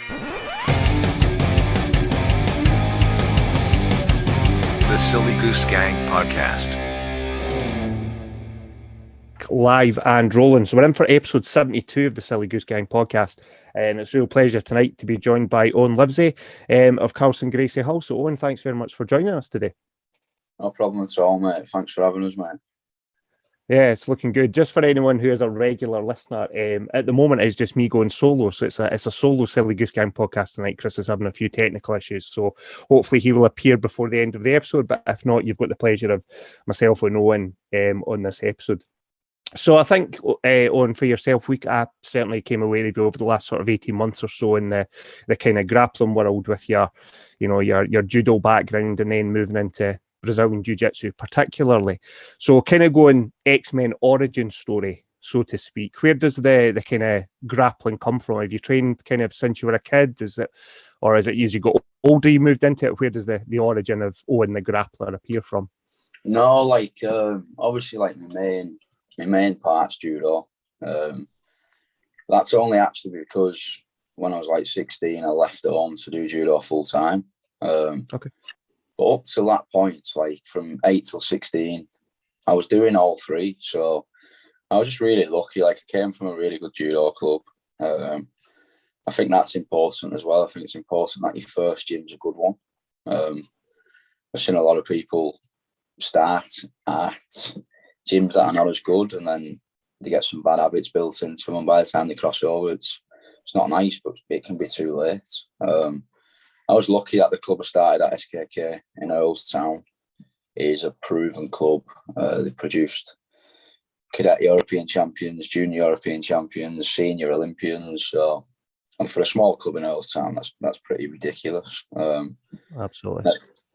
The Silly Goose Gang Podcast. Live and rolling. So we're in for episode 72 of the Silly Goose Gang Podcast. And it's a real pleasure tonight to be joined by Owen Livesey of Carlson Gracie Hall. So Owen, thanks very much for joining us today. No problem at all, mate. Thanks for having us, mate. Yeah, it's looking good. Just for anyone who is a regular listener, at the moment it's just me going solo, so it's a solo Silly Goose Gang podcast tonight. Chris is having a few technical issues, so hopefully he will appear before the end of the episode. But if not, you've got the pleasure of myself and Owen on this episode. So I think, Owen, for yourself, I certainly came away with you over the last sort of 18 months or so in the kind of grappling world with your judo background and then moving into Brazilian jiu-jitsu particularly. So kind of going X-Men origin story, so to speak. Where does the kind of grappling come from? Have you trained kind of since you were a kid? Is it as you got older you moved into it? Where does the origin of Owen the grappler appear from? No, obviously my main part's judo. That's only actually because when I was like 16, I left home to do judo full time. Okay. But up to that point, like from 8 till 16, I was doing all three. So I was just really lucky. Like I came from a really good judo club. I think that's important as well. I think it's important that your first gym's a good one. I've seen a lot of people start at gyms that are not as good, and then they get some bad habits built into them, and by the time they cross over, it's not nice, but it can be too late. I was lucky that the club I started at, SKK in Earlstown, is a proven club. They produced cadet European champions, junior European champions, senior Olympians. So, and for a small club in Earlstown, that's pretty ridiculous. Absolutely.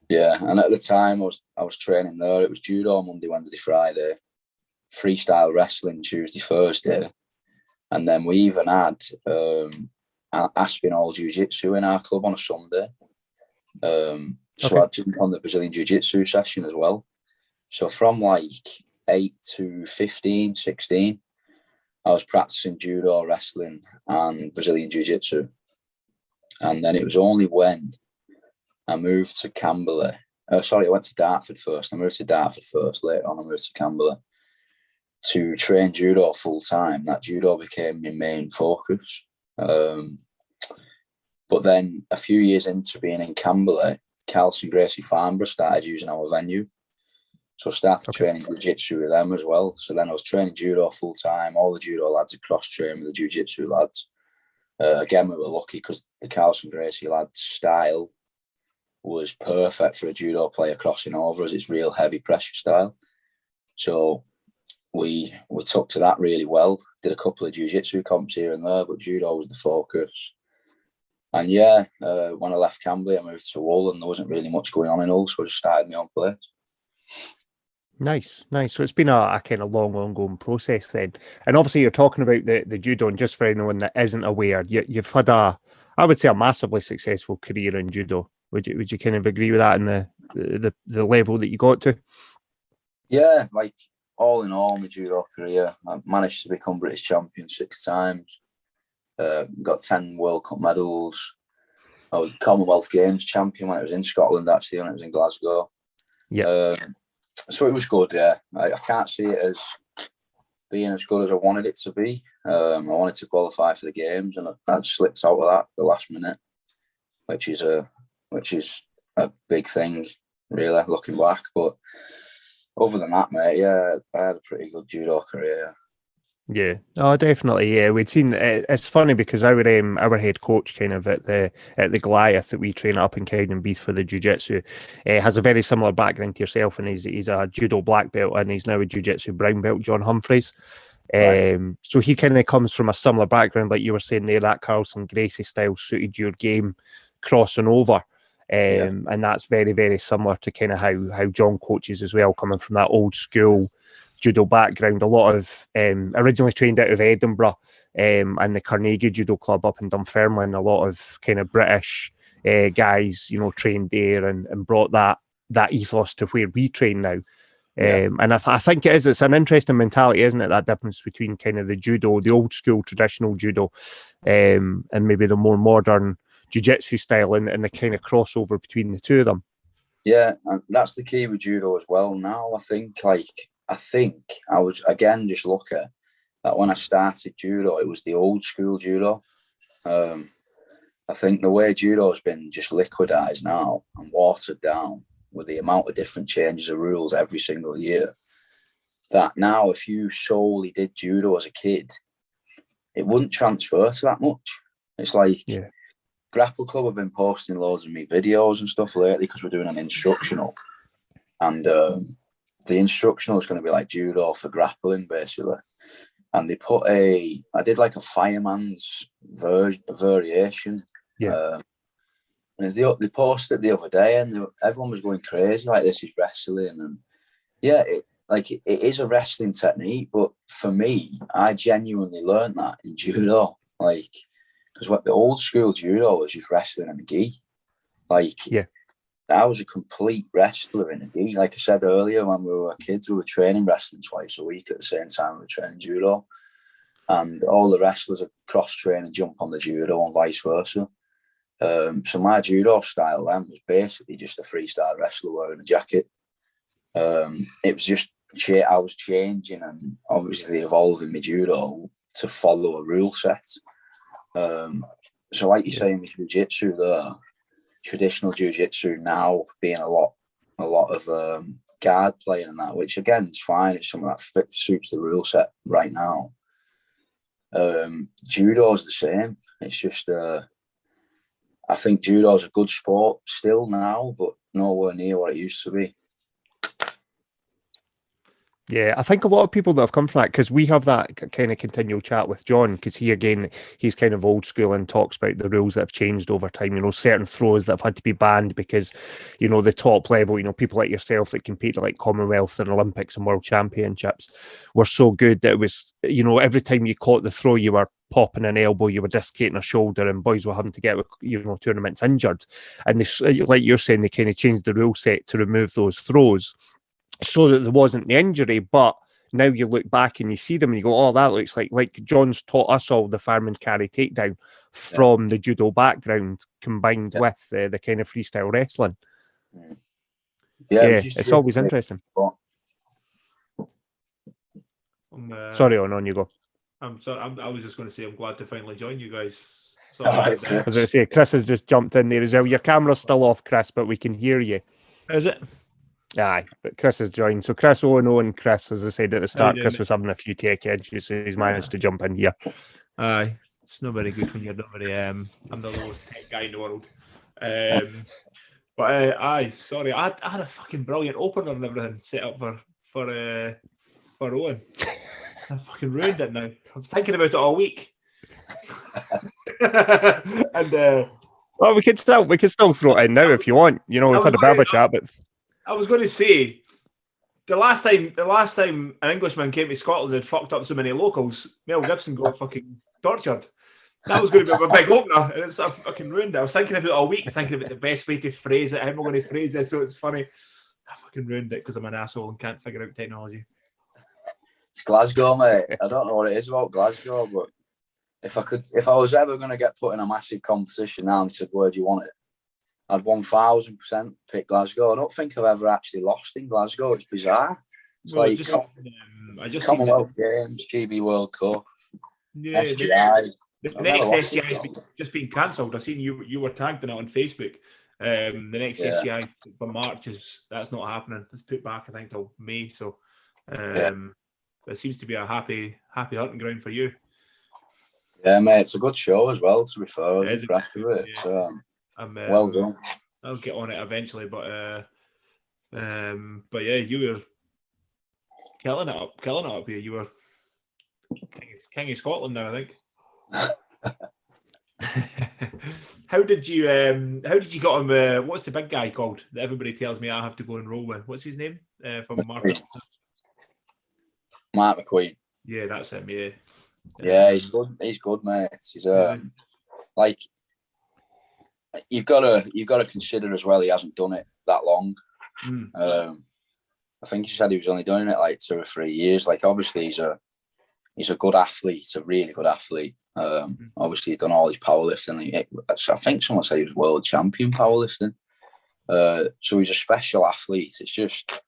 Yeah, and at the time I was training there. It was judo Monday, Wednesday, Friday, freestyle wrestling Tuesday, Thursday, and then we even had Aspinall jiu-jitsu in our club on a Sunday. So I jumped on the Brazilian jiu-jitsu session as well. So from like 8 to 15, 16, I was practicing judo, wrestling, and Brazilian jiu-jitsu. And then it was only when I moved to Camberley. I went to Dartford first. I moved to Dartford first. Later on, I moved to Camberley to train judo full time. That judo became my main focus. But then a few years into being in Camberley, Carlson Gracie Farnborough started using our venue. So I started training jiu-jitsu with them as well. So then I was training judo full time. All the judo lads are cross-trained with the jiu-jitsu lads. Again, we were lucky because the Carlson Gracie lads' style was perfect for a judo player crossing over, as it's real heavy pressure style. So we took to that really well. Did a couple of jiu-jitsu comps here and there, but judo was the focus. And yeah, when I left Camberley, I moved to Hull, and there wasn't really much going on in Hull, so I just started my own place. Nice. So it's been a kind of long, ongoing process then. And obviously you're talking about the judo, and just for anyone that isn't aware, you've had I would say a massively successful career in judo. Would you kind of agree with that in the level that you got to? Yeah, like all in all, my judo career, I managed to become British champion 6 times. Got 10 World Cup medals. I was Commonwealth Games champion when it was in Scotland, actually, when it was in Glasgow. Yeah. So it was good, yeah. I can't see it as being as good as I wanted it to be. I wanted to qualify for the games, and I slipped out of that the last minute, which is a big thing, really, looking back. But other than that, mate, yeah, I had a pretty good judo career. Yeah, oh, definitely. Yeah, we'd seen. It's funny because our head coach, kind of at the Goliath that we train up in Cowden Beath for the jiu-jitsu, has a very similar background to yourself, and he's a judo black belt, and he's now a jiu-jitsu brown belt, John Humphreys. Right. So he kind of comes from a similar background, like you were saying there. That Carlson Gracie style suited your game, crossing over. And that's very, very similar to kind of how John coaches as well, coming from that old school judo background. A lot of originally trained out of Edinburgh and the Carnegie Judo Club up in Dunfermline. A lot of kind of British guys, trained there and brought that ethos to where we train now. And I think it's an interesting mentality, isn't it? That difference between kind of the judo, the old school traditional judo, and maybe the more modern jiu-jitsu style, and the kind of crossover between the two of them. Yeah, and that's the key with judo as well. Now I think I was again just lucky that when I started judo, it was the old school judo. I think the way judo has been just liquidized now and watered down with the amount of different changes of rules every single year, that now if you solely did judo as a kid, it wouldn't transfer to that much. It's like Grapple Club have been posting loads of me videos and stuff lately because we're doing an instructional, and the instructional is going to be like judo for grappling basically. And they put I did like a fireman's variation. Yeah. And they posted it the other day, and everyone was going crazy, like, this is wrestling. And yeah, it is a wrestling technique, but for me, I genuinely learned that in judo. Like, because what the old school judo was just wrestling and a gi. Like, yeah, I was a complete wrestler in a gi. Like I said earlier, when we were kids, we were training wrestling twice a week at the same time we were training judo. And all the wrestlers would cross-train and jump on the judo and vice versa. So my judo style then was basically just a freestyle wrestler wearing a jacket. It was just, I was changing and obviously evolving my judo to follow a rule set. So like you're saying with jiu-jitsu there, traditional jiu-jitsu now being a lot of guard playing and that, which again is fine. It's something that suits the rule set right now. Judo is the same. It's just I think judo is a good sport still now, but nowhere near what it used to be. Yeah, I think a lot of people that have come from that, because we have that kind of continual chat with John, because he's kind of old school and talks about the rules that have changed over time, you know, certain throws that have had to be banned because, you know, the top level, you know, people like yourself that compete at like Commonwealth and Olympics and World Championships were so good that it was, you know, every time you caught the throw, you were popping an elbow, you were dislocating a shoulder, and boys were having to get, you know, tournaments injured. And they, like you're saying, they kind of changed the rule set to remove those throws, so that there wasn't the injury. But now you look back and you see them and you go, oh, that looks like John's taught us all the fireman's carry takedown from the judo background combined with the kind of freestyle wrestling. Yeah, it's always interesting. Sorry, on you go. I'm sorry, I was just going to say I'm glad to finally join you guys. I was going to say, Chris has just jumped in there as well. Your camera's still off, Chris, but we can hear you. Is it? Aye, but Chris has joined. So Chris, Owen, Chris, as I said at the start, Chris was having a few tech issues, so he's managed to jump in here. Aye, it's not very good when you're not very. I'm the lowest tech guy in the world. But aye, sorry, I had a fucking brilliant opener and everything set up for Owen. I fucking ruined it now. I'm thinking about it all week. And well, we could still throw it in now if you want. You know, we've had a bit of a chat, but I was going to say the last time an Englishman came to Scotland and fucked up so many locals, Mel Gibson got fucking tortured. That was going to be a big opener, and I fucking ruined it. I was thinking about it all week, thinking about the best way to phrase it, how am I going to phrase it so it's funny. I fucking ruined it because I'm an asshole and can't figure out technology. It's Glasgow, mate. I don't know what it is about Glasgow, but if I was ever going to get put in a massive competition now and said, where do you want it? I'd 1000% pick Glasgow. I don't think I've ever actually lost in Glasgow. It's bizarre. It's well, like Commonwealth Games, GB World Cup, SGI. The next SGI has just been cancelled. I seen you were tagged in it on Facebook. The next SGI for March that's not happening. It's put back, I think, till May. So it seems to be a happy hunting ground for you. Yeah, mate, it's a good show as well. To be fair, well done. I'll get on it eventually, but yeah, you were killing it up here. You were king of Scotland now, I think. How did you get on? What's the big guy called that everybody tells me I have to go and roll with? What's his name? From Mark McQueen. Yeah, that's him. Yeah. Yeah, he's good. He's good, mate. He's like you've got to consider as well. He hasn't done it that long. I think he said he was only doing it like 2 or 3 years. Like, obviously, he's a good athlete. He's a really good athlete. Obviously, he's done all his powerlifting. I think someone said he was world champion powerlifting. So he's a special athlete. It's just,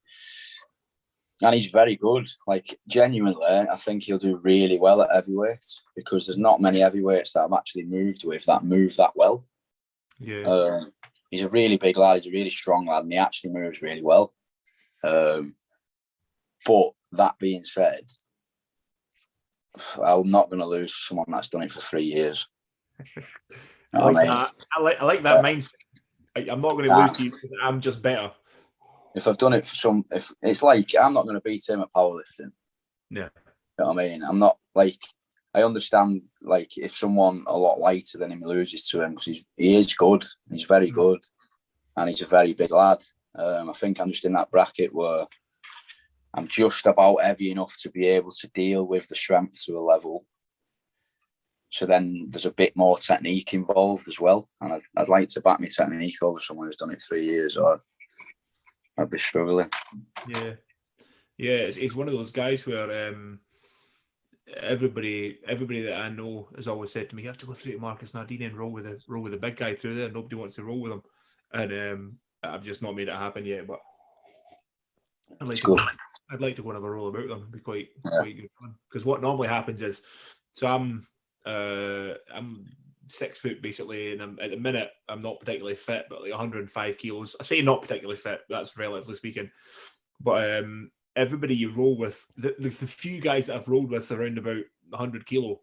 and he's very good. Like, genuinely, I think he'll do really well at heavyweight, because there's not many heavyweights that I've actually moved with that move that well. Yeah. He's a really big lad. He's a really strong lad, and he actually moves really well. But that being said, I'm not going to lose to someone that's done it for 3 years. I like that mindset. I'm not going to lose to you because I'm just better. If I've done it for if it's like, I'm not going to beat him at powerlifting. Yeah. You know what I mean? I'm not like, I understand, like, if someone a lot lighter than him loses to him, because he is good. He's very good, and he's a very big lad. I think I'm just in that bracket where I'm just about heavy enough to be able to deal with the strength to a level. So then there's a bit more technique involved as well. And I'd like to back my technique over someone who's done it 3 years, or I'd be struggling. Yeah. Yeah, it's one of those guys where everybody that I know has always said to me, you have to go through to Marcus Nardini and roll with the big guy through there. Nobody wants to roll with him. And I've just not made it happen yet, but I'd like to go and have a roll about them. It'd be quite good fun. Because what normally happens is, so I'm 6 foot basically, and at the minute I'm not particularly fit, but like 105 kilos. I say not particularly fit, that's relatively speaking. But everybody you roll with, the few guys that I've rolled with around about 100 kilo,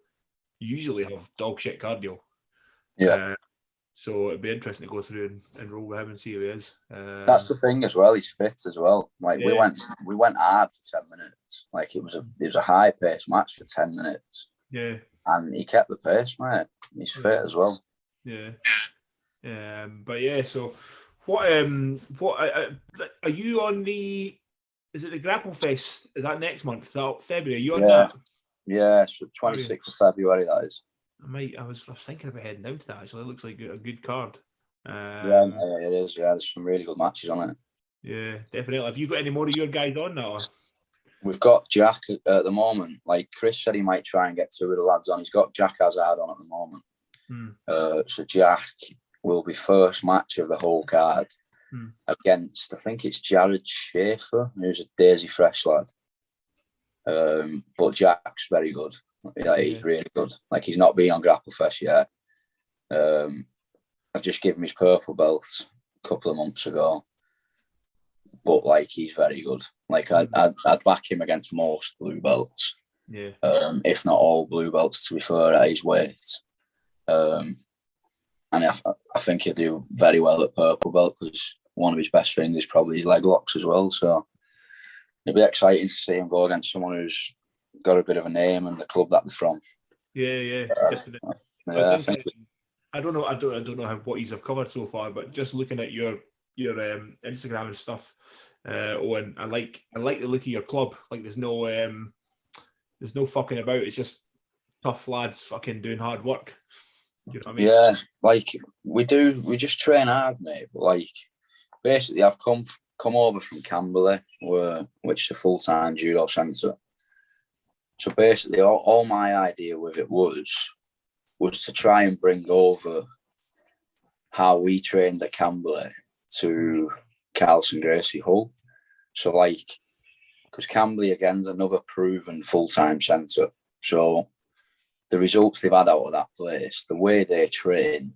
usually have dog shit cardio. Yeah. So it'd be interesting to go through and roll with him and see who he is. That's the thing as well. He's fit as well. Like, we went hard for 10 minutes. Like, it was a high pace match for 10 minutes. Yeah. And he kept the pace, mate. He's fit as well. Yeah. But yeah. So what are you on the? Is it the Grapple Fest? Is that next month? February? Are you on that? Yeah. So 26th of February, that is. I was thinking about heading down to that. Actually, it looks like a good card. Yeah, it is. Yeah, there's some really good matches on it. Yeah, definitely. Have you got any more of your guys on now? We've got Jack at the moment. Like, Chris said, he might try and get 2 of the lads on. He's got Jack Hazard on at the moment. So Jack will be first match of the whole card against, I think it's Jared Schaefer, who's a Daisy Fresh lad. But Jack's very good. Yeah, he's really good. Like, he's not been on Grapple Fest yet. I've just given him his purple belt a couple of months ago. But, like, he's very good. Like, I'd back him against most blue belts. Yeah. If not all blue belts, to be fair, at his weight. And I think he'll do very well at purple belt, because one of his best things is probably his leg locks as well. So it'll be exciting to see him go against someone who's got a bit of a name and the club that they're from. Yeah. I don't know what you've covered so far, but just looking at your Instagram and stuff, Owen, I like the look of your club. Like, there's no fucking about. It's just tough lads fucking doing hard work. You know what I mean? Yeah, like, we just train hard, mate. But, like, basically, I've come over from Camberley, which is a full-time judo centre. So basically, all my idea with it was to try and bring over how we trained at Camberley to Carlson Gracie Hull. So, like, because Camberley, again, is another proven full-time centre. So the results they've had out of that place, the way they train,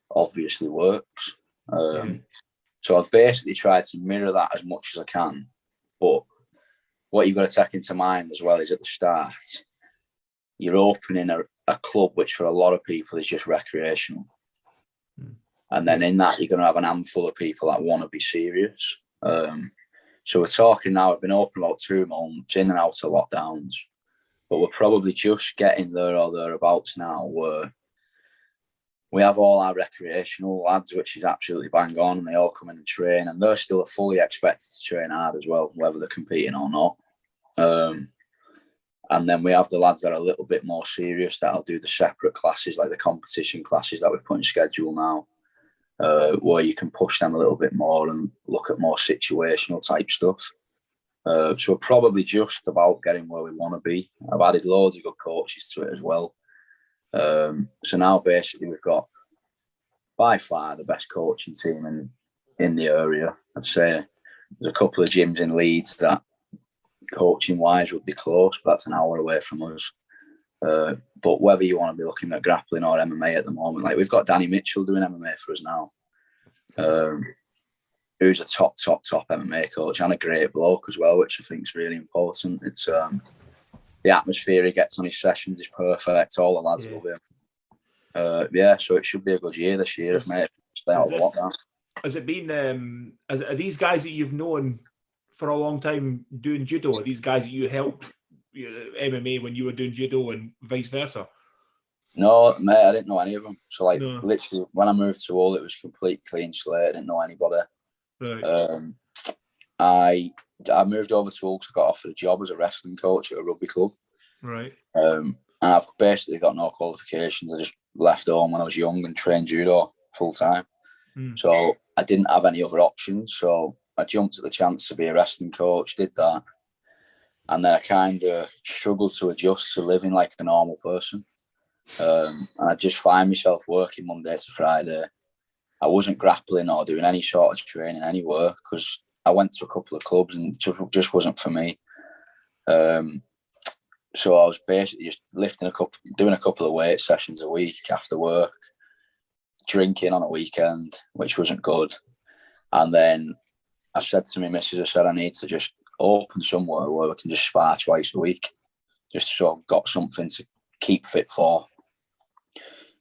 obviously works. So I've basically tried to mirror that as much as I can. But what you've got to take into mind as well is, at the start, you're opening a club which for a lot of people is just recreational. And then in that, you're going to have an handful of people that want to be serious. So we're talking now, we've been open about 2 months, in and out of lockdowns. But we're probably just getting there or thereabouts now, where we have all our recreational lads, which is absolutely bang on, and they all come in and train, and they're still fully expected to train hard as well, whether they're competing or not. And then we have the lads that are a little bit more serious, that'll do the separate classes, like the competition classes that we've put in schedule now, where you can push them a little bit more and look at more situational type stuff. So we're probably just about getting where we want to be. I've added loads of good coaches to it as well. So now basically we've got by far the best coaching team in the area. I'd say there's a couple of gyms in Leeds that coaching wise would be close, but that's an hour away from us. But whether you want to be looking at grappling or MMA at the moment, like we've got Danny Mitchell doing MMA for us now, who's a top MMA coach and a great bloke as well, which I think is really important. It's the atmosphere he gets on his sessions is perfect. All the lads love him. So it should be a good year this year, mate. Has it been? Are these guys that you've known for a long time doing judo? Are these guys that you helped MMA when you were doing judo and vice versa? No, mate, I didn't know any of them. So literally when I moved to Hull, it was complete clean slate. I didn't know anybody. Right. I moved over to Hull because I got offered a job as a wrestling coach at a rugby club. Right. And I've basically got no qualifications. I just left home when I was young and trained judo full time. So I didn't have any other options. So I jumped at the chance to be a wrestling coach, did that. And then I kind of struggled to adjust to living like a normal person. And I just find myself working Monday to Friday. I wasn't grappling or doing any sort of training, any work, because I went to a couple of clubs and it just wasn't for me. So I was basically just doing a couple of weight sessions a week after work, drinking on a weekend, which wasn't good. And then I said to my missus, I need to just open somewhere where we can just spar twice a week, just so I've got something to keep fit for.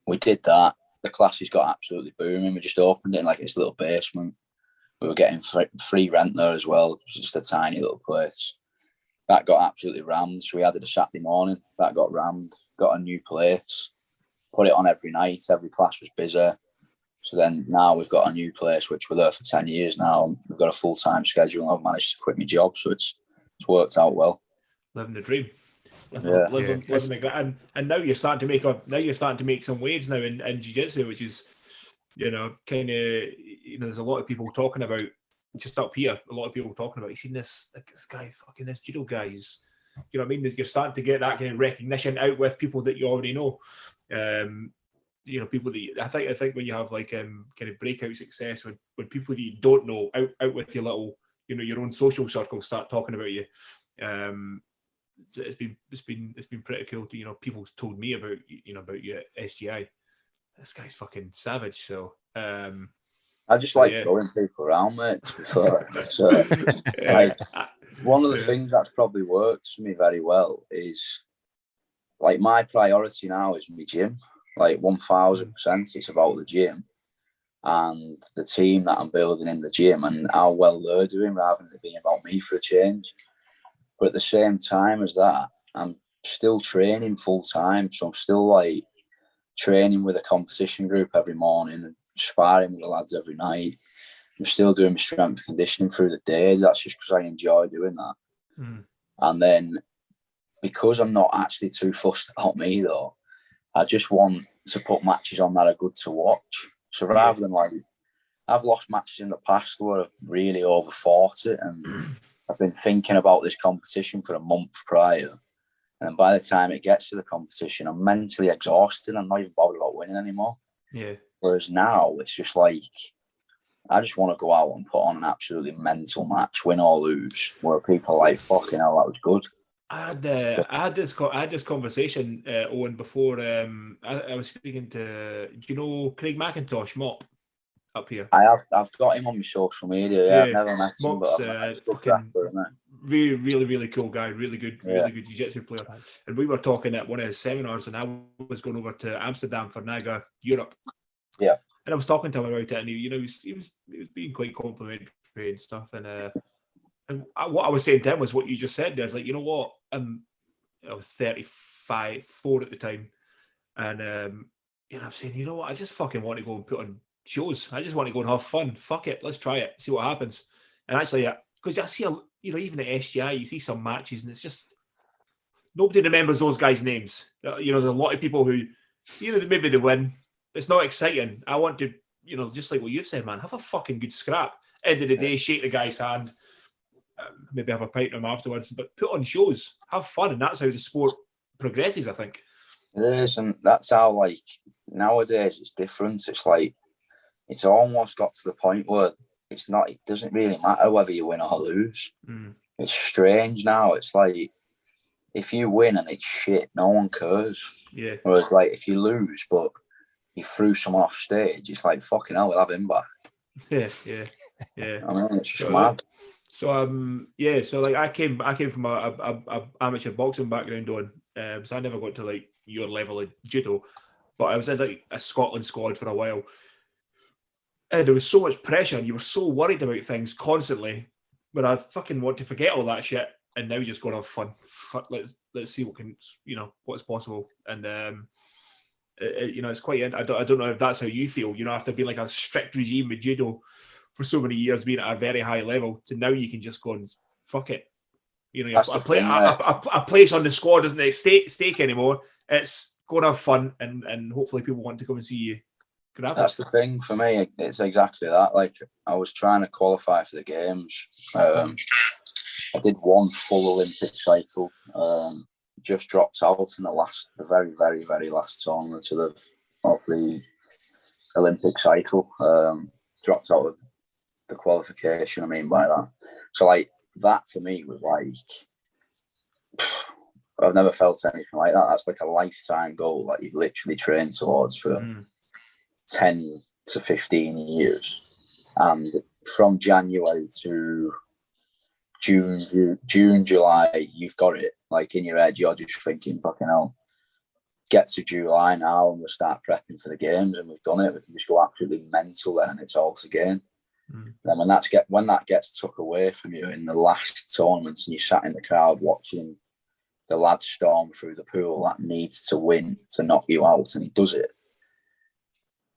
We did that. The classes got absolutely booming. We just opened it in like this little basement. We were getting free rent there as well. It was just a tiny little place. That got absolutely rammed. So we added a Saturday morning. That got rammed. Got a new place. Put it on every night. Every class was busy. So then now we've got a new place, which we're there for 10 years now. We've got a full-time schedule. I've managed to quit my job. So it's worked out well. Living the dream. Living and now you're starting to make some waves now in jiu-jitsu, which is, kind of, there's a lot of people talking about, just up here, a lot of people talking about, you seen this guy, fucking this judo guy, is, you know what I mean? You're starting to get that kind of recognition out with people that you already know. People that I think when you have like kind of breakout success, when people that you don't know out with your little, your own social circle start talking about you. It's been pretty cool to, people told me about you at SGI. This guy's fucking savage. So I just like throwing people around, mate. One of the things that's probably worked for me very well is like my priority now is my gym. Like 1000%, it's about the gym and the team that I'm building in the gym and how well they're doing, rather than it being about me for a change. But at the same time as that, I'm still training full time. So I'm still like training with a competition group every morning and sparring with the lads every night. I'm still doing my strength and conditioning through the day. That's just because I enjoy doing that. And then because I'm not actually too fussed about me though, I just want to put matches on that are good to watch. So rather than like, I've lost matches in the past where I've really overfought it and I've been thinking about this competition for a month prior. And by the time it gets to the competition, I'm mentally exhausted. I'm not even bothered about winning anymore. Yeah. Whereas now it's just like, I just want to go out and put on an absolutely mental match, win or lose, where people are like, fucking hell, that was good. I had this conversation, Owen, before. I was speaking to, do you know Craig McIntosh, Mop, up here? I've got him on my social media. Yeah, I've never met him, Mop's, but I'm fucking really, really, really cool guy. Really good jiu-jitsu player. And we were talking at one of his seminars, and I was going over to Amsterdam for NAGA Europe. Yeah. And I was talking to him about it, and he was being quite complimentary and stuff, and what I was saying to him was what you just said. I was like, you know what? I was 4 at the time. And, I'm saying, you know what? I just fucking want to go and put on shows. I just want to go and have fun. Fuck it. Let's try it. See what happens. And actually, because I see, even at SGI, you see some matches and it's just, nobody remembers those guys' names. There's a lot of people who, maybe they win. It's not exciting. I want to, just like what you've said, man, have a fucking good scrap. End of the day, shake the guy's hand. maybe have a pint with them afterwards, but put on shows, have fun, and that's how the sport progresses, I think. It is, and that's how, like, nowadays it's different. It's like, it's almost got to the point where it doesn't really matter whether you win or lose. It's strange now. It's like, if you win and it's shit, no one cares. Yeah. Whereas, like, if you lose but you threw someone off stage, it's like, fucking hell, we'll have him back. Yeah. I mean, it's just mad. So like I came from a amateur boxing background on, so I never got to like your level of judo, but I was in like a Scotland squad for a while, and there was so much pressure, and you were so worried about things constantly. But I fucking want to forget all that shit, and now just go and have fun. Let's see what can, what's possible, and it's quite. I don't know if that's how you feel. After being like a strict regime with judo for so many years, being at a very high level, to now you can just go and fuck it. A place on the squad doesn't stake anymore. It's go and have fun, and hopefully people want to come and see you. That's the thing for me. It's exactly that. Like, I was trying to qualify for the games. I did one full Olympic cycle. Just dropped out in the very, very, very last tournament of the Olympic cycle. Dropped out of the qualification. I mean by that. So like that for me was like, I've never felt anything like that. That's like a lifetime goal that you've literally trained towards for 10 to 15 years. And from January to June, July, you've got it. Like in your head, you're just thinking, fucking hell, get to July now and we'll start prepping for the games, and we've done it. We can just go absolutely mental then, and it's all to gain. Then when that gets took away from you in the last tournaments, and you sat in the crowd watching the lad storm through the pool that needs to win to knock you out, and he does it.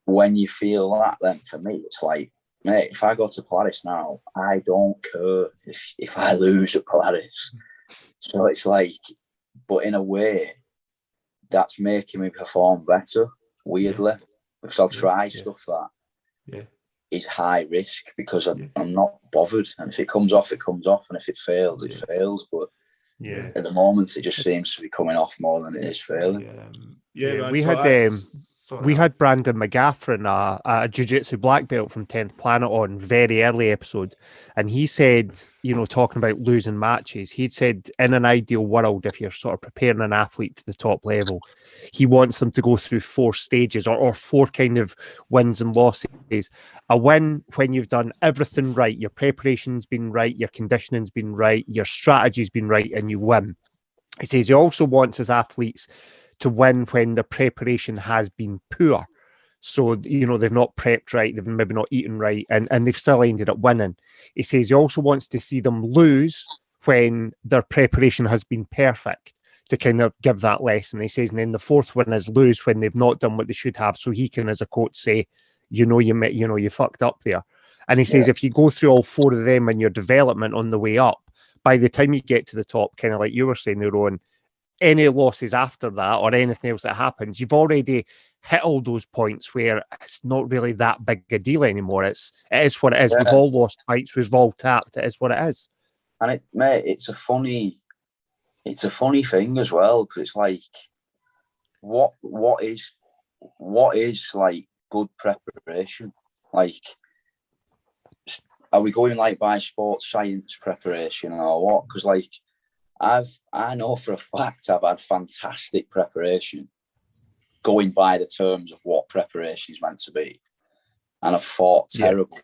When you feel that, then for me, it's like, mate, if I go to Paris now, I don't care if I lose at Paris. So it's like, but in a way, that's making me perform better, weirdly, because I'll try stuff that is high risk, because I'm not bothered. And if it comes off, it comes off. And if it fails, it fails. But at the moment, it just seems to be coming off more than it is failing. We had Brandon McGaffron, a jiu-jitsu black belt from 10th Planet, on very early episode, and he said, talking about losing matches, he said in an ideal world, if you're sort of preparing an athlete to the top level, he wants them to go through 4 stages or 4 kind of wins and losses. A win when you've done everything right, your preparation's been right, your conditioning's been right, your strategy's been right, and you win. He says he also wants his athletes to win when the preparation has been poor. So, they've not prepped right, they've maybe not eaten right, and they've still ended up winning. He says he also wants to see them lose when their preparation has been perfect, to kind of give that lesson. He says, and then the 4th one is lose when they've not done what they should have, so he can, as a coach, say, you fucked up there. And he says if you go through all 4 of them in your development on the way up, by the time you get to the top, kind of like you were saying, Owen, any losses after that or anything else that happens, you've already hit all those points where it's not really that big a deal anymore. It is what it is. We've all lost fights, we've all tapped. It is what it is. And it's a funny thing as well, because it's like, what is like good preparation? Like, are we going like by sports science preparation or what? Because like, I know for a fact I've had fantastic preparation going by the terms of what preparation is meant to be, and I've fought terrible.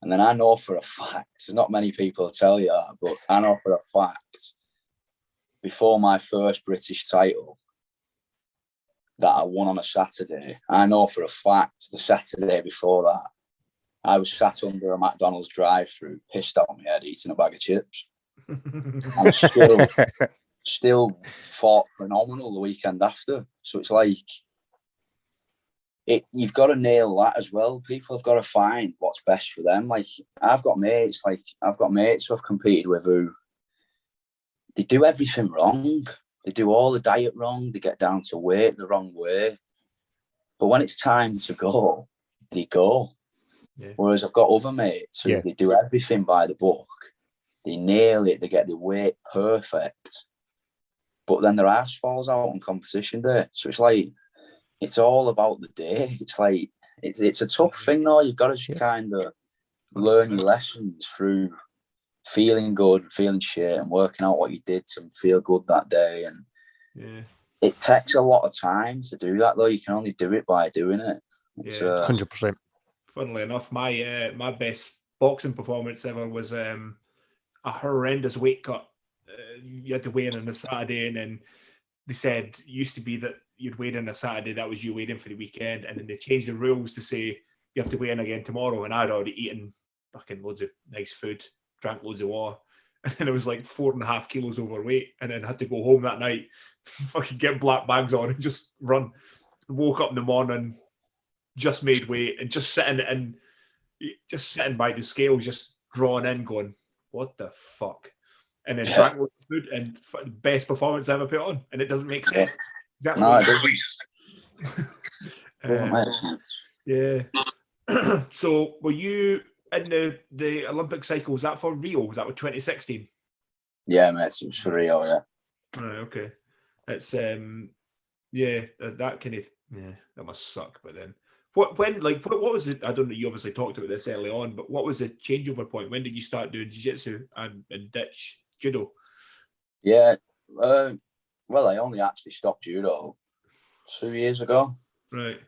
And then I know for a fact, not many people will tell you that, but I know for a fact, before my first British title that I won on a Saturday, I know for a fact the Saturday before that, I was sat under a McDonald's drive-through, pissed out my head, eating a bag of chips. And still fought phenomenal the weekend after. So it's like, you've got to nail that as well. People have got to find what's best for them. Like, I've got mates who I've competed with who they do everything wrong. They do all the diet wrong. They get down to weight the wrong way. But when it's time to go, they go. Whereas I've got other mates who they do everything by the book. they nail it, they get the weight perfect, but then their ass falls out on competition day. So it's like, it's all about the day. It's like, it's a tough thing though. You've got to just kind of learn your lessons through feeling good, feeling shit, and working out what you did to feel good that day. And it takes a lot of time to do that though. You can only do it by doing it. It's, 100%. Funnily enough, my best boxing performance ever was a horrendous weight cut. You had to weigh in on a Saturday, and then they said it used to be that you'd weigh in on a Saturday, that was you weighed in for the weekend, and then they changed the rules to say you have to weigh in again tomorrow. And I'd already eaten fucking loads of nice food, drank loads of water, and then it was like 4.5 kilos overweight, and then had to go home that night, fucking get black bags on and just run. Woke up in the morning, just made weight, and just sitting by the scales, just drawn in, going, what the fuck? And then drank loads of food, and the best performance I ever put on, and it doesn't make sense. Exactly. No, it doesn't. So were you in the Olympic cycle? Was that for Rio? Was that with 2016? Yeah, mate, it was for Rio, yeah. Right, okay. It's that kind of that must suck. But then what was it? I don't know, you obviously talked about this early on, but what was the changeover point? When did you start doing jiu-jitsu and ditch judo? Yeah, well, I only actually stopped judo 2 years ago. Right.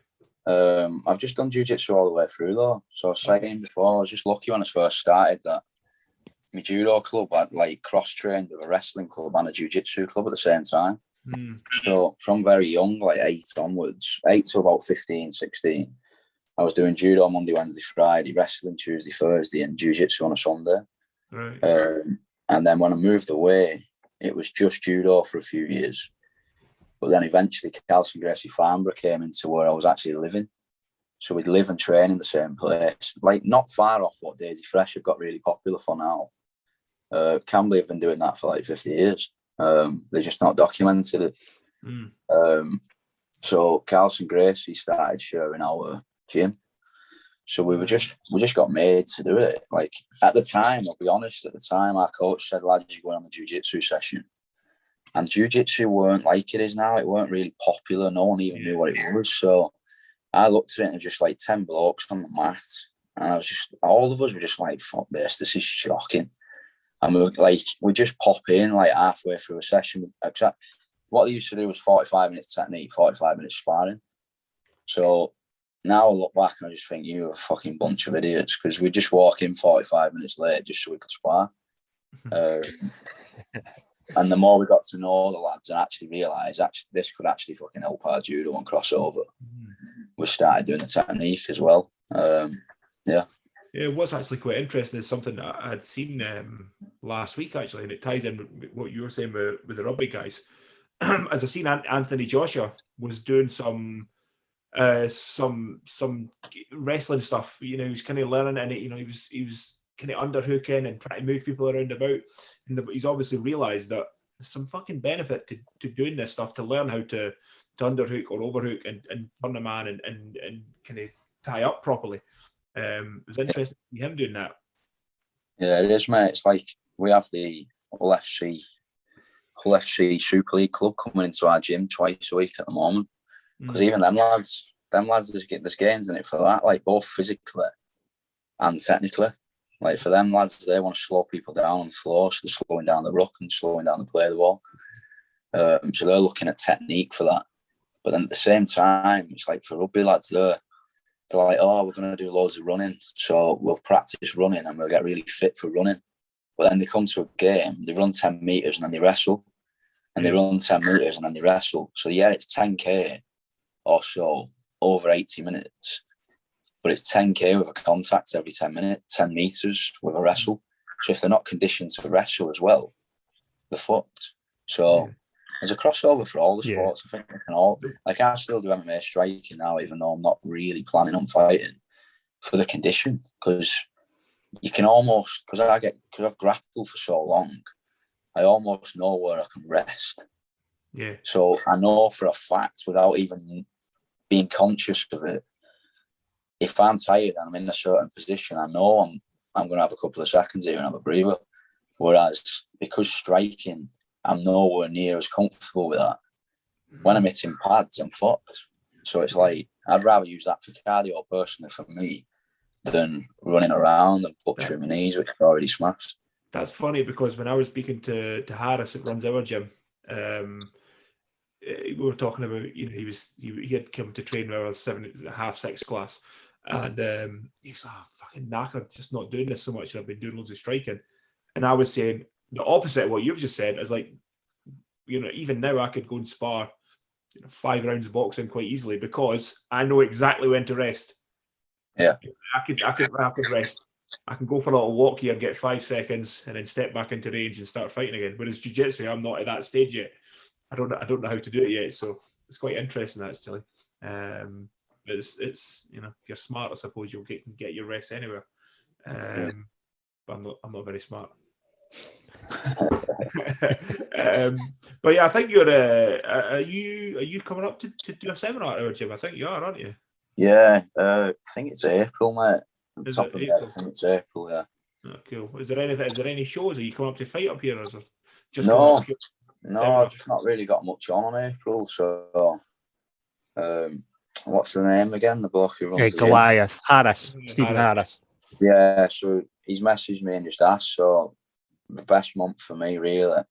I've just done jiu-jitsu all the way through though. So I was saying before, I was just lucky when I first started that my judo club had like cross-trained with a wrestling club and a jiu-jitsu club at the same time. So from very young, like 8 onwards, 8 to about 15, 16, I was doing judo Monday, Wednesday, Friday, wrestling Tuesday, Thursday, and jiu-jitsu on a Sunday. Right. And then when I moved away, it was just judo for a few years. But then eventually Calcium Gracie Farnborough came into where I was actually living. So we'd live and train in the same place, like not far off what Daisy Fresh have got really popular for now. Camberley have been doing that for like 50 years. They're just not documented it. So Calcium Gracie started sharing our gym. So we just got made to do it. Like at the time, I'll be honest, at the time our coach said, lads, you're going on the jiu-jitsu session. And jiu-jitsu weren't like it is now. It weren't really popular. No one even knew what it was. So I looked at it and it was just like 10 blokes on the mat. And I was just, all of us were just like, fuck this is shocking. And we just pop in like halfway through a session. Except what they used to do was 45 minutes technique, 45 minutes sparring. So now I look back and I just think you're a fucking bunch of idiots because we just walk in 45 minutes late just so we could spar. And the more we got to know the lads and actually realise this could actually fucking help our judo and crossover, we started doing the technique as well. Yeah, it was actually quite interesting. It's something that I had seen last week actually, and it ties in with what you were saying with the rugby guys. As I seen Anthony Joshua was doing some wrestling stuff. You know, he was kind of learning, and he was kind of underhooking and trying to move people around about. And he's obviously realised that there's some fucking benefit to doing this stuff, to learn how to underhook or overhook and turn a man and kind of tie up properly. It was interesting to see him doing that. Yeah, it is, mate. It's like we have the Hull FC Super League club coming into our gym twice a week at the moment. Because even them lads, there's gains in it for that, like both physically and technically. Like for them lads, they want to slow people down on the floor, so they're slowing down the ruck and slowing down the play of the ball. So they're looking at technique for that. But then at the same time, it's like for rugby lads, they're like, oh, we're going to do loads of running, so we'll practice running and we'll get really fit for running. But then they come to a game, they run 10 metres and then they wrestle. And they run 10 metres and then they wrestle. So yeah, it's 10K or so over 80 minutes. But it's 10K with a contact every 10 minutes, 10 metres with a wrestle. So if they're not conditioned to wrestle as well, they're fucked. So there's a crossover for all the sports. I think I still do MMA striking now, even though I'm not really planning on fighting for the condition. Because you can almost, because I've grappled for so long, I almost know where I can rest. Yeah. So I know for a fact, without even being conscious of it, if I'm tired and I'm in a certain position, I know I'm going to have a couple of seconds here and have a breather. Whereas because striking, I'm nowhere near as comfortable with that. When I'm hitting pads, I'm fucked. So it's like, I'd rather use that for cardio personally for me than running around and butchering my knees, which are already smashed. That's funny because when I was speaking to Harris that runs our gym, we were talking about, he had come to train with our 7.5, 6 class, and he's like, fucking knackered, just not doing this so much, and I've been doing loads of striking. And I was saying the opposite of what you've just said is like, even now I could go and spar 5 rounds of boxing quite easily because I know exactly when to rest. Yeah, I could rest. I can go for a little walk here, get 5 seconds, and then step back into range and start fighting again. Whereas jiu-jitsu, I'm not at that stage yet. I don't know how to do it yet, so it's quite interesting actually. It's if you're smart, I suppose you'll get your rest anywhere. But I'm not very smart. But yeah, I think you're. Are you coming up to do a seminar at our gym? I think you are, aren't you? Yeah, I think it's April, mate. I think it's April. Yeah. Oh, cool. Is there any shows? Are you coming up to fight up here, or is it just No, I've just not really got much on April. So, what's the name again? The bloke who runs Goliath Harris, Stephen Harris. Yeah, so he's messaged me and just asked. So the best month for me, really.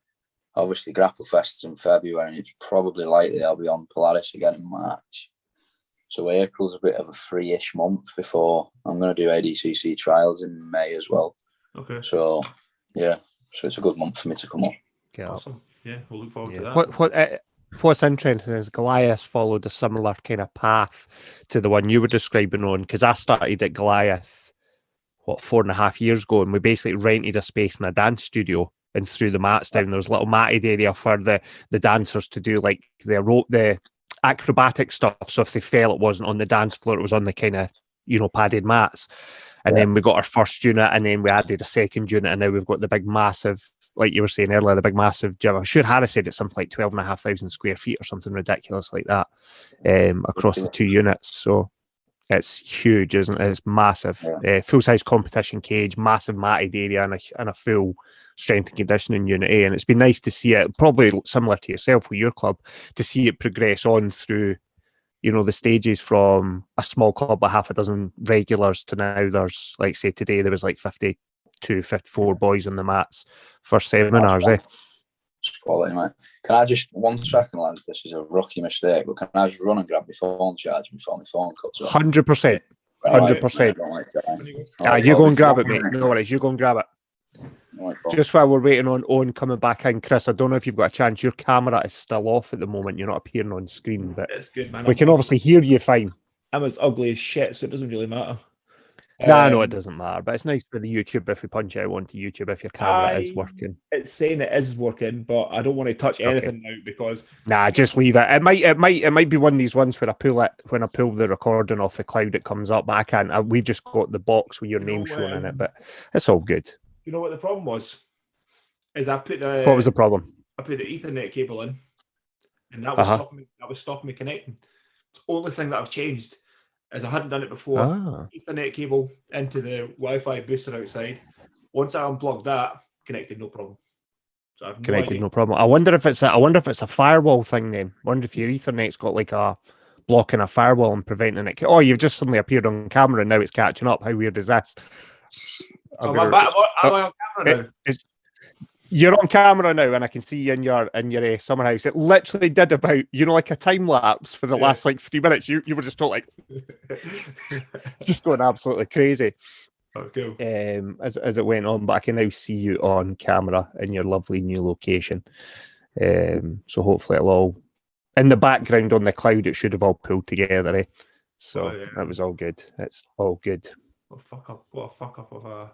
Obviously, Grapple Fest's in February, and it's probably likely I'll be on Polaris again in March. So April's a bit of a free-ish month before I'm going to do ADCC trials in May as well. Okay. So, yeah. So it's a good month for me to come up. Awesome. Yeah, we'll look forward to that. What's interesting is Goliath followed a similar kind of path to the one you were describing on, because I started at Goliath, 4.5 years ago, and we basically rented a space in a dance studio and threw the mats down. There was a little matted area for the dancers to do like the acrobatic stuff. So if they fell, it wasn't on the dance floor, it was on the kind of padded mats. And then we got our first unit, and then we added a second unit, and now we've got the big massive, like you were saying earlier, the big massive gym. I'm sure Harris said it's something like 12,500 square feet or something ridiculous like that, across the 2 units. So it's huge, isn't it? It's massive. Full-size competition cage, massive matted area, and a full strength and conditioning unit. And it's been nice to see it, probably similar to yourself with your club, to see it progress on through, the stages from a small club with half a dozen regulars to now there's, like say today, there was like 54 boys on the mats for seminars. It's quality, mate. Can I just, 1 second, lads, this is a rookie mistake, but can I just run and grab my phone charge before my phone cuts off? 100%. 100%. You go and grab it, mate. No worries, you go and grab it. Just while we're waiting on Owen coming back in, Chris, I don't know if you've got a chance. Your camera is still off at the moment. You're not appearing on screen, but it's good, man. We can obviously hear you fine. I'm as ugly as shit, so it doesn't really matter. No, it doesn't matter. But it's nice for the YouTube if we punch out onto YouTube if your camera is working. It's saying it is working, but I don't want to touch anything now because. Nah, just leave it. It might be one of these ones where when I pull the recording off the cloud, it comes up. But I can't. We've just got the box with your name shown in it, but it's all good. You know what the problem was? Is I put what was the problem? I put the Ethernet cable in, and that was stopping me connecting. The only thing that I've changed is I hadn't done it before. Ethernet cable into the Wi-Fi booster outside. Once I unplugged that, connected no problem. So I've no problem. I wonder if it's a firewall thing then. I wonder if your Ethernet's got like a blocking a firewall and preventing it. Oh, you've just suddenly appeared on camera and now it's catching up. How weird is this? Am I on camera now? You're on camera now, and I can see you in your summer house. It literally did about, like a time lapse for the last like 3 minutes. You were just like, just going absolutely crazy. Oh, cool. As it went on, but I can now see you on camera in your lovely new location. So hopefully it'll all, in the background on the cloud, it should have all pulled together. So that was all good. It's all good. What a fuck up of a